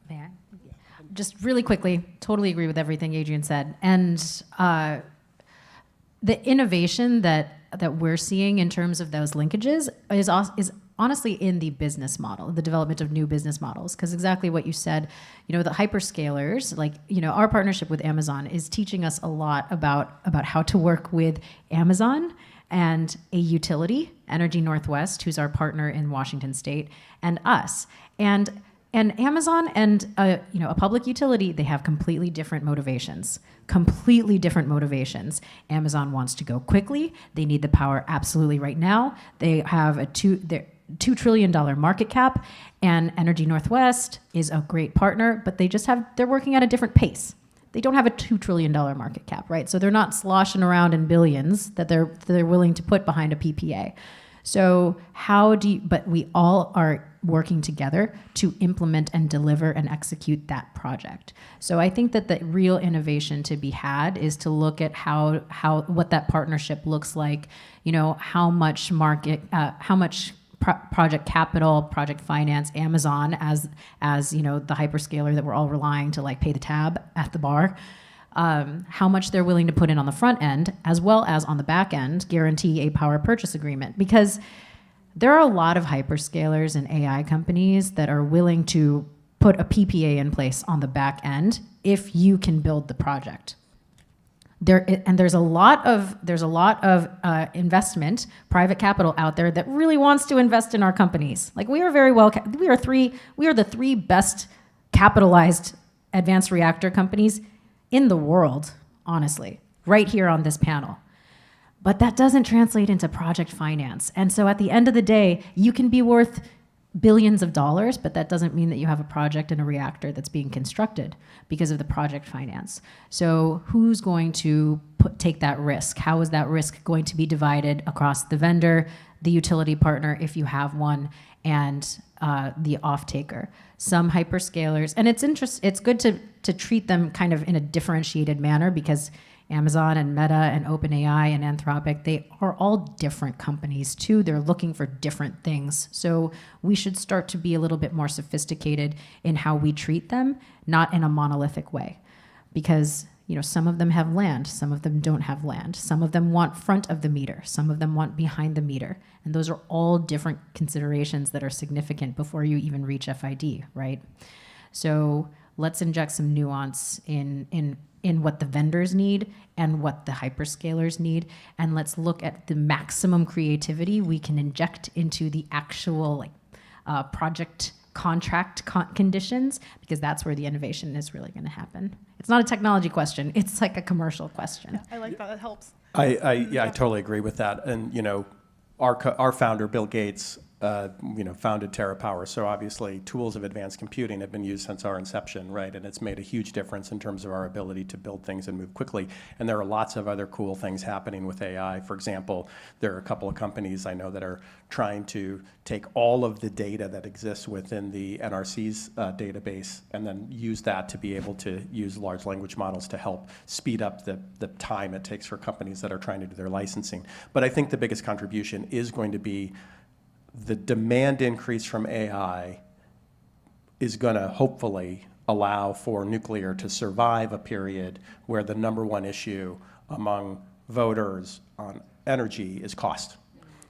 May I? Just really quickly, totally agree with everything Adrian said. And the innovation that we're seeing in terms of those linkages is honestly in the business model, the development of new business models. Because exactly what you said, the hyperscalers, our partnership with Amazon is teaching us a lot about how to work with Amazon and a utility, Energy Northwest, who's our partner in Washington State, and us. And Amazon and a public utility, they have completely different motivations. Amazon wants to go quickly. They need the power absolutely right now. They have a $2 trillion market cap, and Energy Northwest is a great partner, but they're working at a different pace. They don't have a $2 trillion market cap, right? So they're not sloshing around in billions that they're willing to put behind a PPA. So but we all are working together to implement and deliver and execute that project. So I think that the real innovation to be had is to look at what that partnership looks like, how much project capital, project finance, Amazon as the hyperscaler that we're all relying to pay the tab at the bar, how much they're willing to put in on the front end, as well as on the back end, guarantee a power purchase agreement. Because there are a lot of hyperscalers and AI companies that are willing to put a PPA in place on the back end if you can build the project. There's a lot of investment, private capital out there that really wants to invest in our companies. We are the three best capitalized advanced reactor companies in the world, honestly, right here on this panel. But that doesn't translate into project finance. And so at the end of the day, you can be worth billions of dollars, but that doesn't mean that you have a project and a reactor that's being constructed because of the project finance. So who's going to take that risk? How is that risk going to be divided across the vendor, the utility partner, if you have one, and the off-taker? Some hyperscalers, and it's good to treat them kind of in a differentiated manner, because Amazon and Meta and OpenAI and Anthropic, they are all different companies too. They're looking for different things. So we should start to be a little bit more sophisticated in how we treat them, not in a monolithic way. Because some of them have land, some of them don't have land. Some of them want front of the meter, some of them want behind the meter. And those are all different considerations that are significant before you even reach FID, right? So let's inject some nuance in what the vendors need and what the hyperscalers need, and let's look at the maximum creativity we can inject into the actual project contract conditions, because that's where the innovation is really going to happen. It's not a technology question; it's like a commercial question. Yeah, I like that. It helps. I totally agree with that. And our founder Bill Gates founded TerraPower. So obviously tools of advanced computing have been used since our inception, right? And it's made a huge difference in terms of our ability to build things and move quickly. And there are lots of other cool things happening with AI. For example, there are a couple of companies I know that are trying to take all of the data that exists within the NRC's database and then use that to be able to use large language models to help speed up the time it takes for companies that are trying to do their licensing. But I think the biggest contribution is going to be the demand increase from AI is going to hopefully allow for nuclear to survive a period where the number one issue among voters on energy is cost.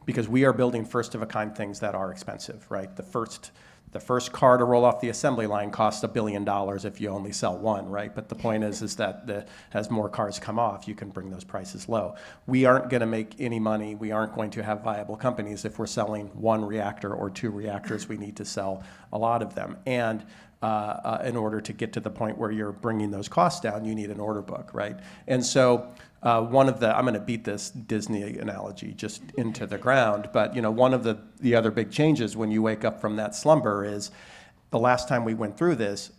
Because we are building first-of-a-kind things that are expensive, right? The first car to roll off the assembly line costs $1 billion if you only sell one, right? But the point is that as more cars come off, you can bring those prices low. We aren't going to make any money. We aren't going to have viable companies if we're selling one reactor or two reactors. We need to sell a lot of them. And in order to get to the point where you're bringing those costs down, you need an order book, right? And so I'm going to beat this Disney analogy just into the ground, but one of the other big changes when you wake up from that slumber is the last time we went through this,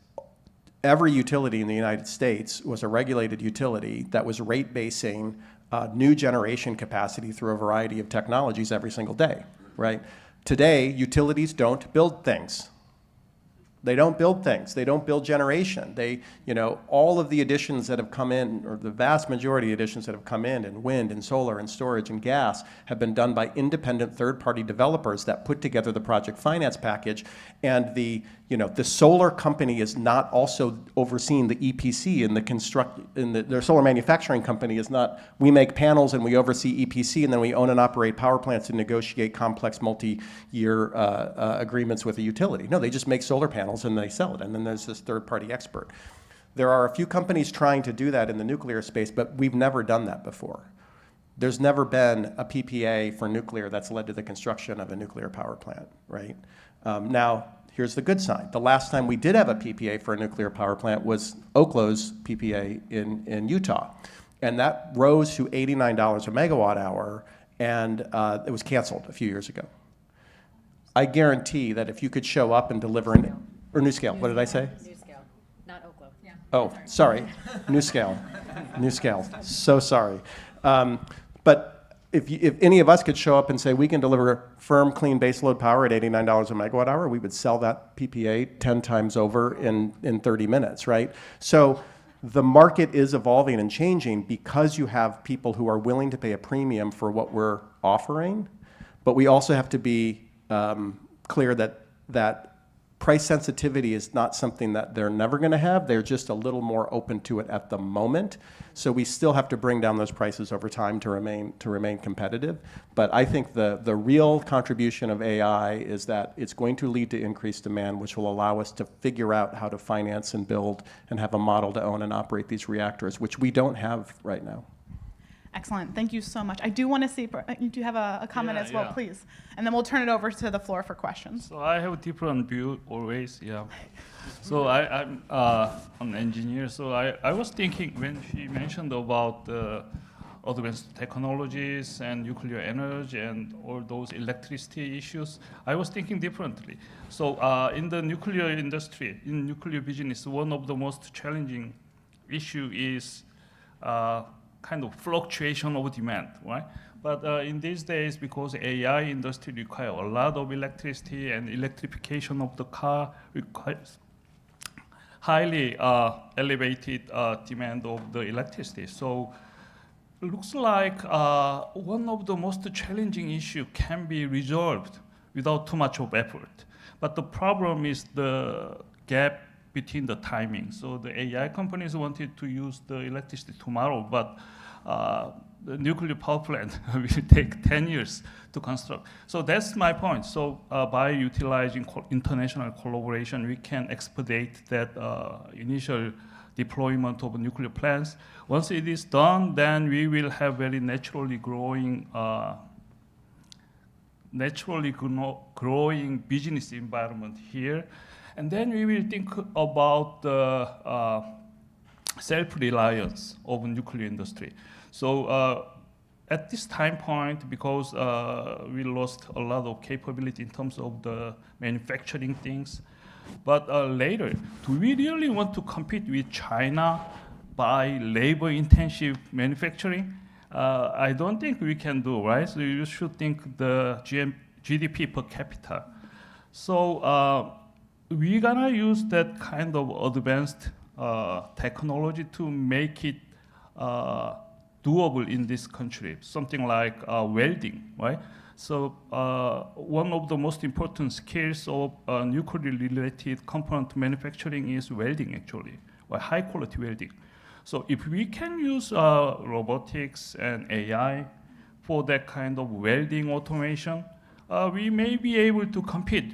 every utility in the United States was a regulated utility that was rate-basing new generation capacity through a variety of technologies every single day, right? Today, utilities don't build things. They don't build things. They don't build generation. All of the additions that have come in, or the vast majority of additions that have come in wind and solar and storage and gas, have been done by independent third-party developers that put together the project finance package. And the solar company is not also overseeing the EPC and their solar manufacturing company is not, we make panels and we oversee EPC and then we own and operate power plants and negotiate complex multi-year agreements with a utility. No, they just make solar panels and they sell it, and then there's this third-party expert. There are a few companies trying to do that in the nuclear space, but we've never done that before. There's never been a PPA for nuclear that's led to the construction of a nuclear power plant, right? Now, here's the good sign. The last time we did have a PPA for a nuclear power plant was Oklo's PPA in Utah, and that rose to $89 a megawatt hour, and it was canceled a few years ago. I guarantee that if you could show up and deliver or NuScale, what did I say? NuScale, not Oklo. Yeah. Oh, sorry, NuScale, NuScale, so sorry. But if any of us could show up and say we can deliver firm, clean baseload power at $89 a megawatt hour, we would sell that PPA 10 times over in 30 minutes, right? So the market is evolving and changing because you have people who are willing to pay a premium for what we're offering, but we also have to be clear that price sensitivity is not something that they're never going to have. They're just a little more open to it at the moment. So we still have to bring down those prices over time to remain competitive. But I think the real contribution of AI is that it's going to lead to increased demand, which will allow us to figure out how to finance and build and have a model to own and operate these reactors, which we don't have right now. Excellent. Thank you so much. I do want to see, you do have a comment as well, please. And then we'll turn it over to the floor for questions. So I have a different view always, yeah. So I'm an engineer, so I was thinking when she mentioned about the advanced technologies and nuclear energy and all those electricity issues, I was thinking differently. So in the nuclear industry, in nuclear business, one of the most challenging issue is kind of fluctuation of demand, right? But in these days, because AI industry require a lot of electricity and electrification of the car requires highly elevated demand of the electricity. So it looks like one of the most challenging issue can be resolved without too much of effort. But the problem is the gap between the timing. So the AI companies wanted to use the electricity tomorrow, but the nuclear power plant will take 10 years to construct. So that's my point. So by utilizing international collaboration, we can expedite that initial deployment of nuclear plants. Once it is done, then we will have very naturally growing business environment here. And then we will think about the self-reliance of nuclear industry. So at this time point, because we lost a lot of capability in terms of the manufacturing things, but later, do we really want to compete with China by labor-intensive manufacturing? I don't think we can do, right? So you should think the GDP per capita. So we're gonna use that kind of advanced technology to make it doable in this country, something like welding, right? So one of the most important skills of nuclear-related component manufacturing is welding, actually, or high-quality welding. So if we can use robotics and AI for that kind of welding automation, we may be able to compete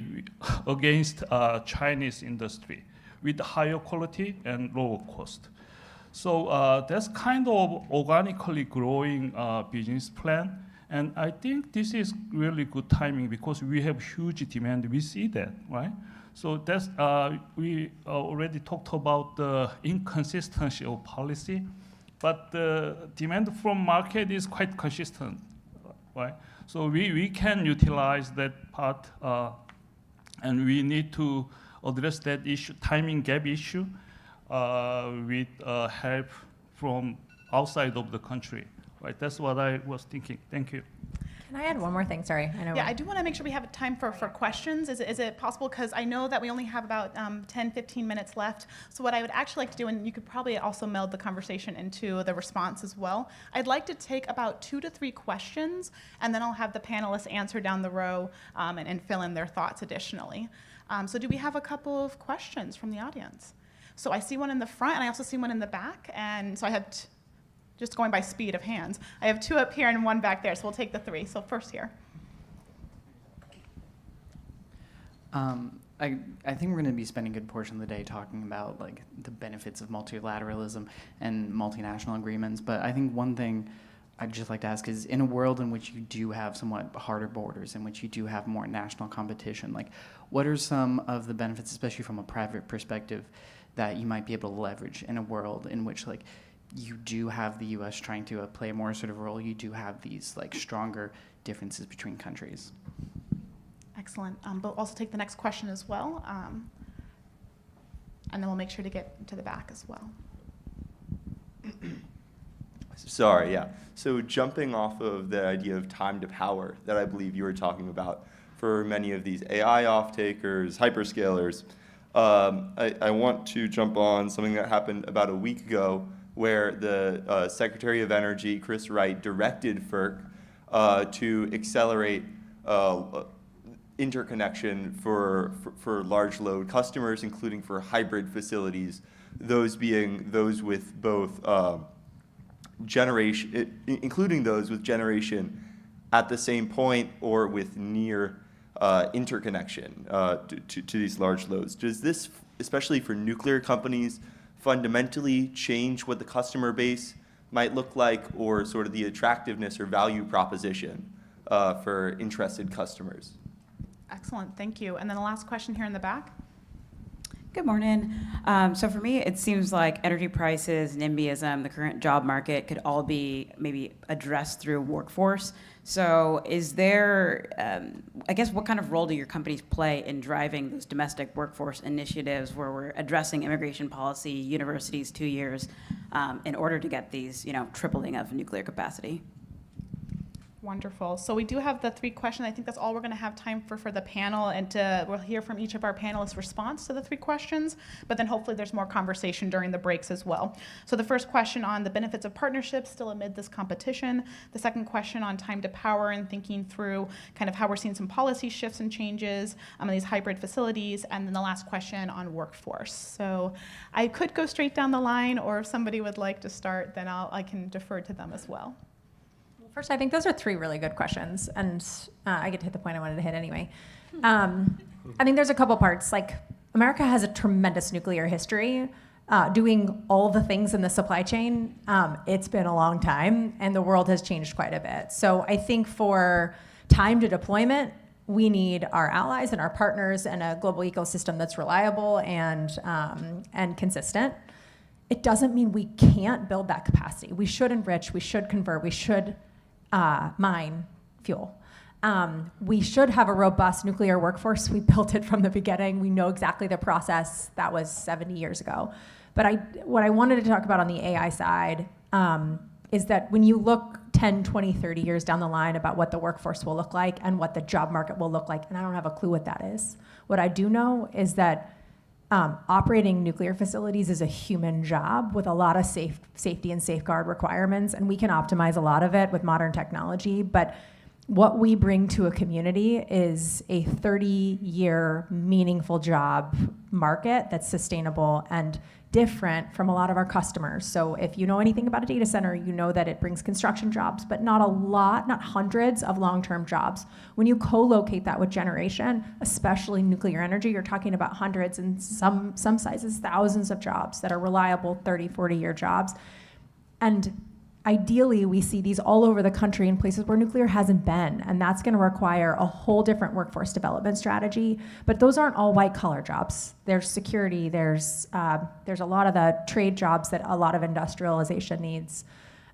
against Chinese industry with higher quality and lower cost. So that's kind of organically growing business plan. And I think this is really good timing because we have huge demand. We see that, right? So that's, we already talked about the inconsistency of policy, but the demand from market is quite consistent, right? So we can utilize that part, and we need to address that issue, timing gap issue, with help from outside of the country, right? That's what I was thinking. Thank you. Can I add one more thing? Sorry, I know. Yeah, I do want to make sure we have time for questions. Is it possible? Because I know that we only have about 10, 15 minutes left. So what I would actually like to do, and you could probably also meld the conversation into the response as well, I'd like to take about 2 to 3 questions, and then I'll have the panelists answer down the row and fill in their thoughts additionally. So do we have a couple of questions from the audience? So I see one in the front, and I also see one in the back. And so I have... just going by speed of hands. I have 2 up here and 1 back there, so we'll take the 3. So first here. I think we're going to be spending a good portion of the day talking about like the benefits of multilateralism and multinational agreements. But I think one thing I'd just like to ask is, in a world in which you do have somewhat harder borders, in which you do have more national competition, like what are some of the benefits, especially from a private perspective, that you might be able to leverage in a world in which like you do have the U.S. trying to play a more sort of role, you do have these like stronger differences between countries? Excellent. But also take the next question as well. And then we'll make sure to get to the back as well. Sorry, yeah. So jumping off of the idea of time to power that I believe you were talking about for many of these AI off-takers, hyperscalers, I want to jump on something that happened about a week ago where the Secretary of Energy, Chris Wright, directed FERC to accelerate interconnection for large load customers, including for hybrid facilities, those being those with both generation, including those with generation at the same point or with near interconnection to these large loads. Does this, especially for nuclear companies, fundamentally change what the customer base might look like, or sort of the attractiveness or value proposition for interested customers? Excellent, thank you. And then the last question here in the back. Good morning. So for me, it seems like energy prices, NIMBYism, the current job market could all be maybe addressed through workforce. So is there, I guess, what kind of role do your companies play in driving those domestic workforce initiatives where we're addressing immigration policy, universities 2 years, in order to get these, tripling of nuclear capacity? Wonderful. So we do have the 3 questions. I think that's all we're going to have time for the panel, and we'll hear from each of our panelists' response to the 3 questions, but then hopefully there's more conversation during the breaks as well. So the first question on the benefits of partnerships still amid this competition. The second question on time to power and thinking through kind of how we're seeing some policy shifts and changes in these hybrid facilities. And then the last question on workforce. So I could go straight down the line, or if somebody would like to start, then I can defer to them as well. First, I think those are 3 really good questions, and I get to hit the point I wanted to hit anyway. I think there's a couple parts. Like, America has a tremendous nuclear history, doing all the things in the supply chain. It's been a long time, and the world has changed quite a bit. So I think for time to deployment, we need our allies and our partners and a global ecosystem that's reliable and consistent. It doesn't mean we can't build that capacity. We should enrich, we should convert, we should mine fuel. We should have a robust nuclear workforce. We built it from the beginning. We know exactly the process. That was 70 years ago. But what I wanted to talk about on the AI side is that when you look 10, 20, 30 years down the line about what the workforce will look like and what the job market will look like, and I don't have a clue what that is. What I do know is that operating nuclear facilities is a human job with a lot of safety and safeguard requirements, and we can optimize a lot of it with modern technology, but what we bring to a community is a 30-year meaningful job market that's sustainable and different from a lot of our customers. So if you know anything about a data center, you know that it brings construction jobs, but not a lot, not hundreds of long-term jobs. When you co-locate that with generation, especially nuclear energy, you're talking about hundreds and some sizes, thousands of jobs that are reliable 30, 40-year jobs. And ideally, we see these all over the country in places where nuclear hasn't been, and that's going to require a whole different workforce development strategy. But those aren't all white-collar jobs. There's security. There's a lot of the trade jobs that a lot of industrialization needs.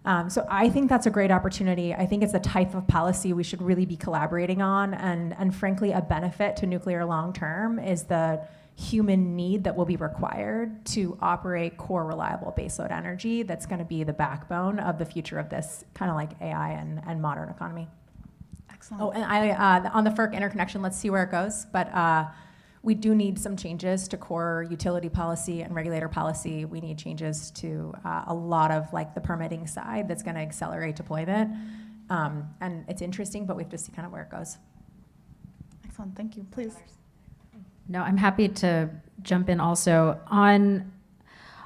So I think that's a great opportunity. I think it's the type of policy we should really be collaborating on, and frankly, a benefit to nuclear long-term is the human need that will be required to operate core reliable baseload energy that's going to be the backbone of the future of this kind of like AI and modern economy. Excellent. Oh, and I on the FERC interconnection, let's see where it goes. But we do need some changes to core utility policy and regulator policy. We need changes to a lot of like the permitting side that's going to accelerate deployment. And it's interesting, but we have to see kind of where it goes. Excellent. Thank you. Please. No, I'm happy to jump in also. On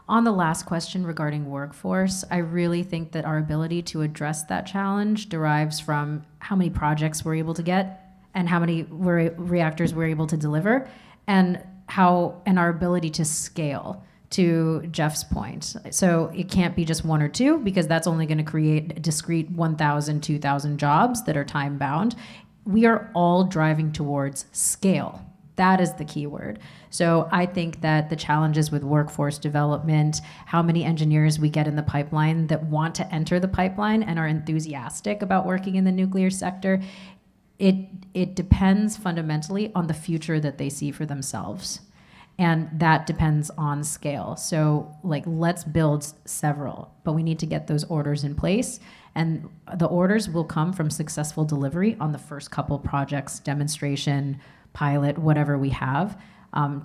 the last question regarding workforce, I really think that our ability to address that challenge derives from how many projects we're able to get and how many reactors we're able to deliver, and our ability to scale, to Jeff's point. So it can't be just one or two, because that's only going to create discrete 1,000, 2,000 jobs that are time bound. We are all driving towards scale. That is the key word. So I think that the challenges with workforce development, how many engineers we get in the pipeline that want to enter the pipeline and are enthusiastic about working in the nuclear sector, it depends fundamentally on the future that they see for themselves. And that depends on scale. So like, let's build several, but we need to get those orders in place. And the orders will come from successful delivery on the first couple projects, demonstration, pilot, whatever we have,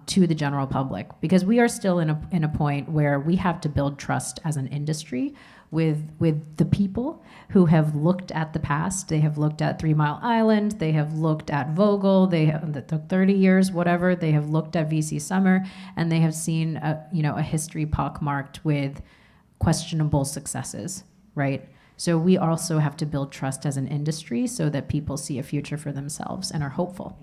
to the general public, because we are still in a point where we have to build trust as an industry with the people who have looked at the past. They have looked at 3 Mile Island, they have looked at Vogtle, they have the 30 years, whatever. They have looked at VC Summer, and they have seen a history pockmarked with questionable successes, right? So we also have to build trust as an industry so that people see a future for themselves and are hopeful.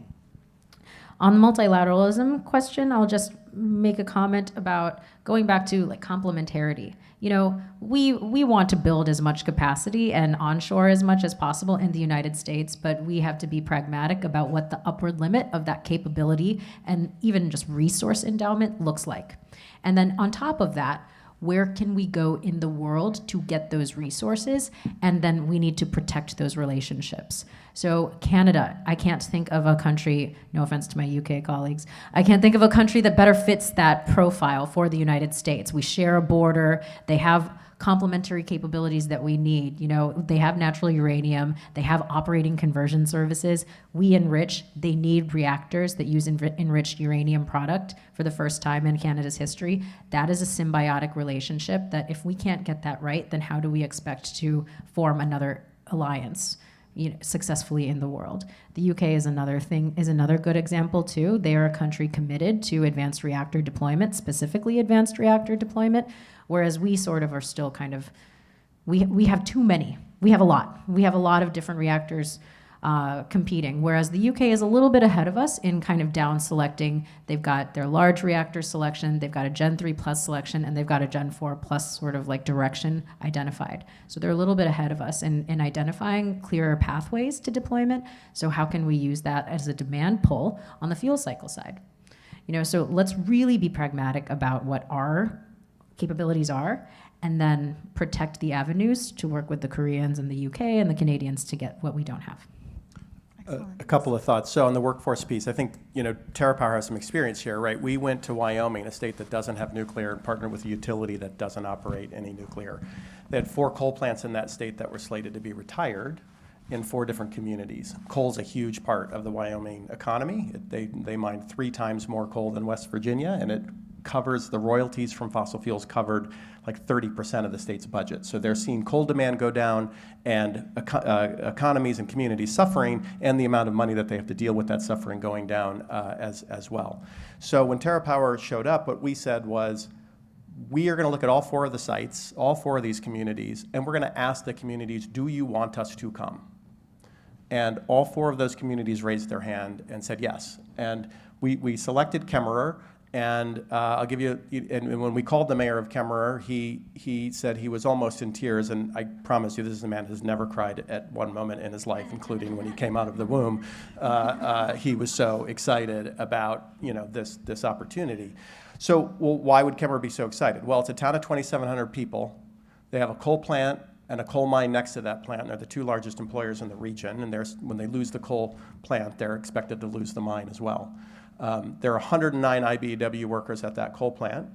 On the multilateralism question, I'll just make a comment about going back to like complementarity. We want to build as much capacity and onshore as much as possible in the United States, but we have to be pragmatic about what the upward limit of that capability and even just resource endowment looks like. And then on top of that, where can we go in the world to get those resources? And then we need to protect those relationships. So Canada, I can't think of a country, no offense to my UK colleagues, I can't think of a country that better fits that profile for the United States. We share a border, they have complementary capabilities that we need. They have natural uranium, they have operating conversion services. We enrich, they need reactors that use enriched uranium product for the first time in Canada's history. That is a symbiotic relationship that if we can't get that right, then how do we expect to form another alliance successfully in the world? The UK is another good example too. They are a country committed to advanced reactor deployment, specifically advanced reactor deployment, whereas we sort of are still kind of, we have too many. We have a lot of different reactors competing, whereas the UK is a little bit ahead of us in kind of down selecting. They've got their large reactor selection, they've got a Gen 3 plus selection, and they've got a Gen 4 plus sort of like direction identified. So they're a little bit ahead of us in identifying clearer pathways to deployment. So how can we use that as a demand pull on the fuel cycle side? So let's really be pragmatic about what our capabilities are, and then protect the avenues to work with the Koreans and the UK and the Canadians to get what we don't have. A couple of thoughts. So on the workforce piece, I think, TerraPower has some experience here, right? We went to Wyoming, a state that doesn't have nuclear, and partnered with a utility that doesn't operate any nuclear. They had 4 coal plants in that state that were slated to be retired in 4 different communities. Coal's a huge part of the Wyoming economy. They mine 3 times more coal than West Virginia, and it covers the royalties from fossil fuels covered like 30% of the state's budget. So they're seeing coal demand go down and economies and communities suffering, and the amount of money that they have to deal with that suffering going down as well. So when TerraPower showed up, what we said was, we are going to look at all 4 of the sites, all 4 of these communities, and we're going to ask the communities, do you want us to come? And all 4 of those communities raised their hand and said yes. And we selected Kemmerer, and I'll give you, and when we called the mayor of Kemmerer, he said he was almost in tears, and I promise you this is a man who's never cried at one moment in his life, including when he came out of the womb. He was so excited about, you know, this opportunity. So, well, why would Kemmerer be so excited? Well, it's a town of 2,700 people. They have a coal plant and a coal mine next to that plant. They're the 2 largest employers in the region, and when they lose the coal plant, they're expected to lose the mine as well. There are 109 IBEW workers at that coal plant.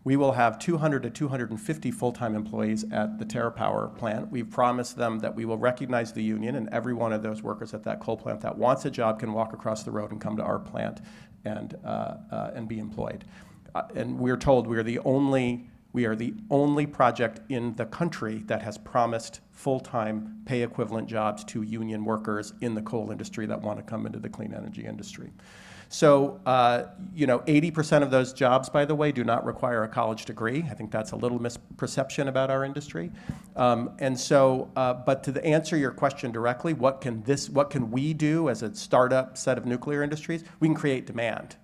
We will have 200 to 250 full-time employees at the TerraPower plant. We've promised them that we will recognize the union, and every one of those workers at that coal plant that wants a job can walk across the road and come to our plant and be employed. And we're told we are the only project in the country that has promised full-time pay equivalent jobs to union workers in the coal industry that want to come into the clean energy industry. So, 80% of those jobs, by the way, do not require a college degree. I think that's a little misperception about our industry. But to answer your question directly, what can we do as a startup set of nuclear industries? We can create demand.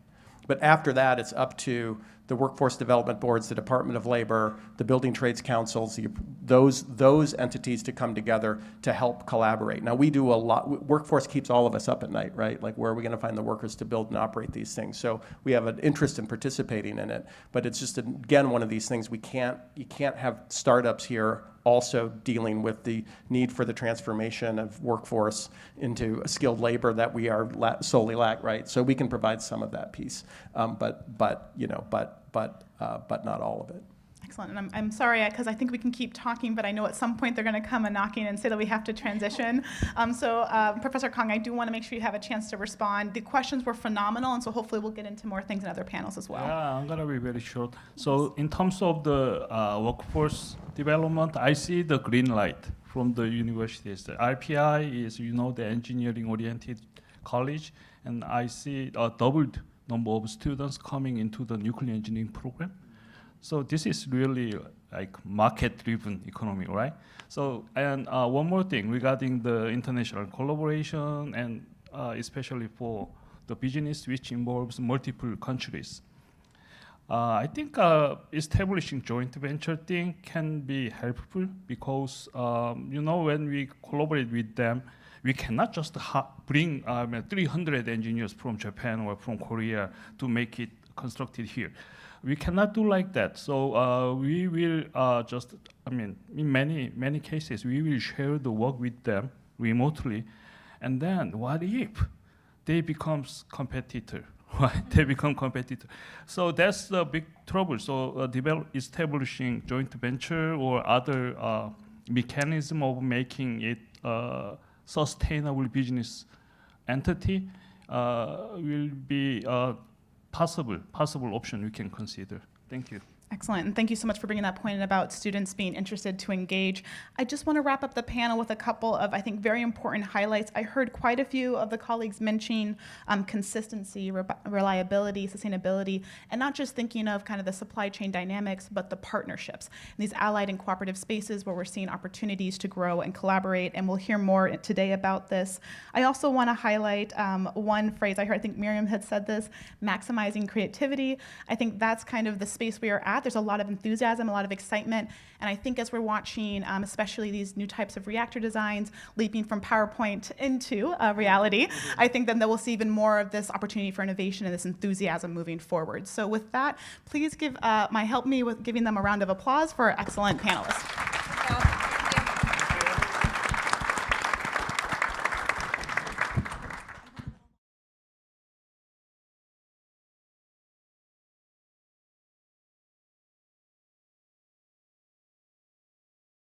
But after that, it's up to the workforce development boards, the Department of Labor, the building trades councils, those entities to come together to help collaborate. Now, we do a lot. Workforce keeps all of us up at night, right? Like, where are we going to find the workers to build and operate these things? So we have an interest in participating in it. But it's just, again, one of these things you can't have startups here also dealing with the need for the transformation of workforce into skilled labor that we are solely lack, right? So we can provide some of that piece, but not all of it. Excellent. And I'm sorry, because I think we can keep talking, but I know at some point they're going to come and knocking and say that we have to transition. Professor Kong, I do want to make sure you have a chance to respond. The questions were phenomenal, and so hopefully we'll get into more things in other panels as well. Yeah, I'm going to be very short. So in terms of the workforce development, I see the green light from the universities. The RPI is, the engineering-oriented college, and I see a doubled number of students coming into the nuclear engineering program. So this is really like market-driven economy, right? So, and one more thing regarding the international collaboration, and especially for the business which involves multiple countries. I think establishing joint venture thing can be helpful because, when we collaborate with them, we cannot just bring 300 engineers from Japan or from Korea to make it constructed here. We cannot do like that. So we will in many cases, we will share the work with them remotely. And then what if they become competitor? Right? They become competitor. So that's the big trouble. So establishing joint venture or other mechanism of making it sustainable business entity will be possible option we can consider. Thank you. Excellent, and thank you so much for bringing that point about students being interested to engage. I just want to wrap up the panel with a couple of, I think, very important highlights. I heard quite a few of the colleagues mention consistency, reliability, sustainability, and not just thinking of kind of the supply chain dynamics, but the partnerships, and these allied and cooperative spaces where we're seeing opportunities to grow and collaborate, and we'll hear more today about this. I also want to highlight one phrase I heard, I think Miriam had said this, maximizing creativity. I think that's kind of the space we are at. There's a lot of enthusiasm, a lot of excitement, and I think as we're watching, especially these new types of reactor designs, leaping from PowerPoint into reality, I think then that we'll see even more of this opportunity for innovation and this enthusiasm moving forward. So with that, please help me with giving them a round of applause for our excellent panelists.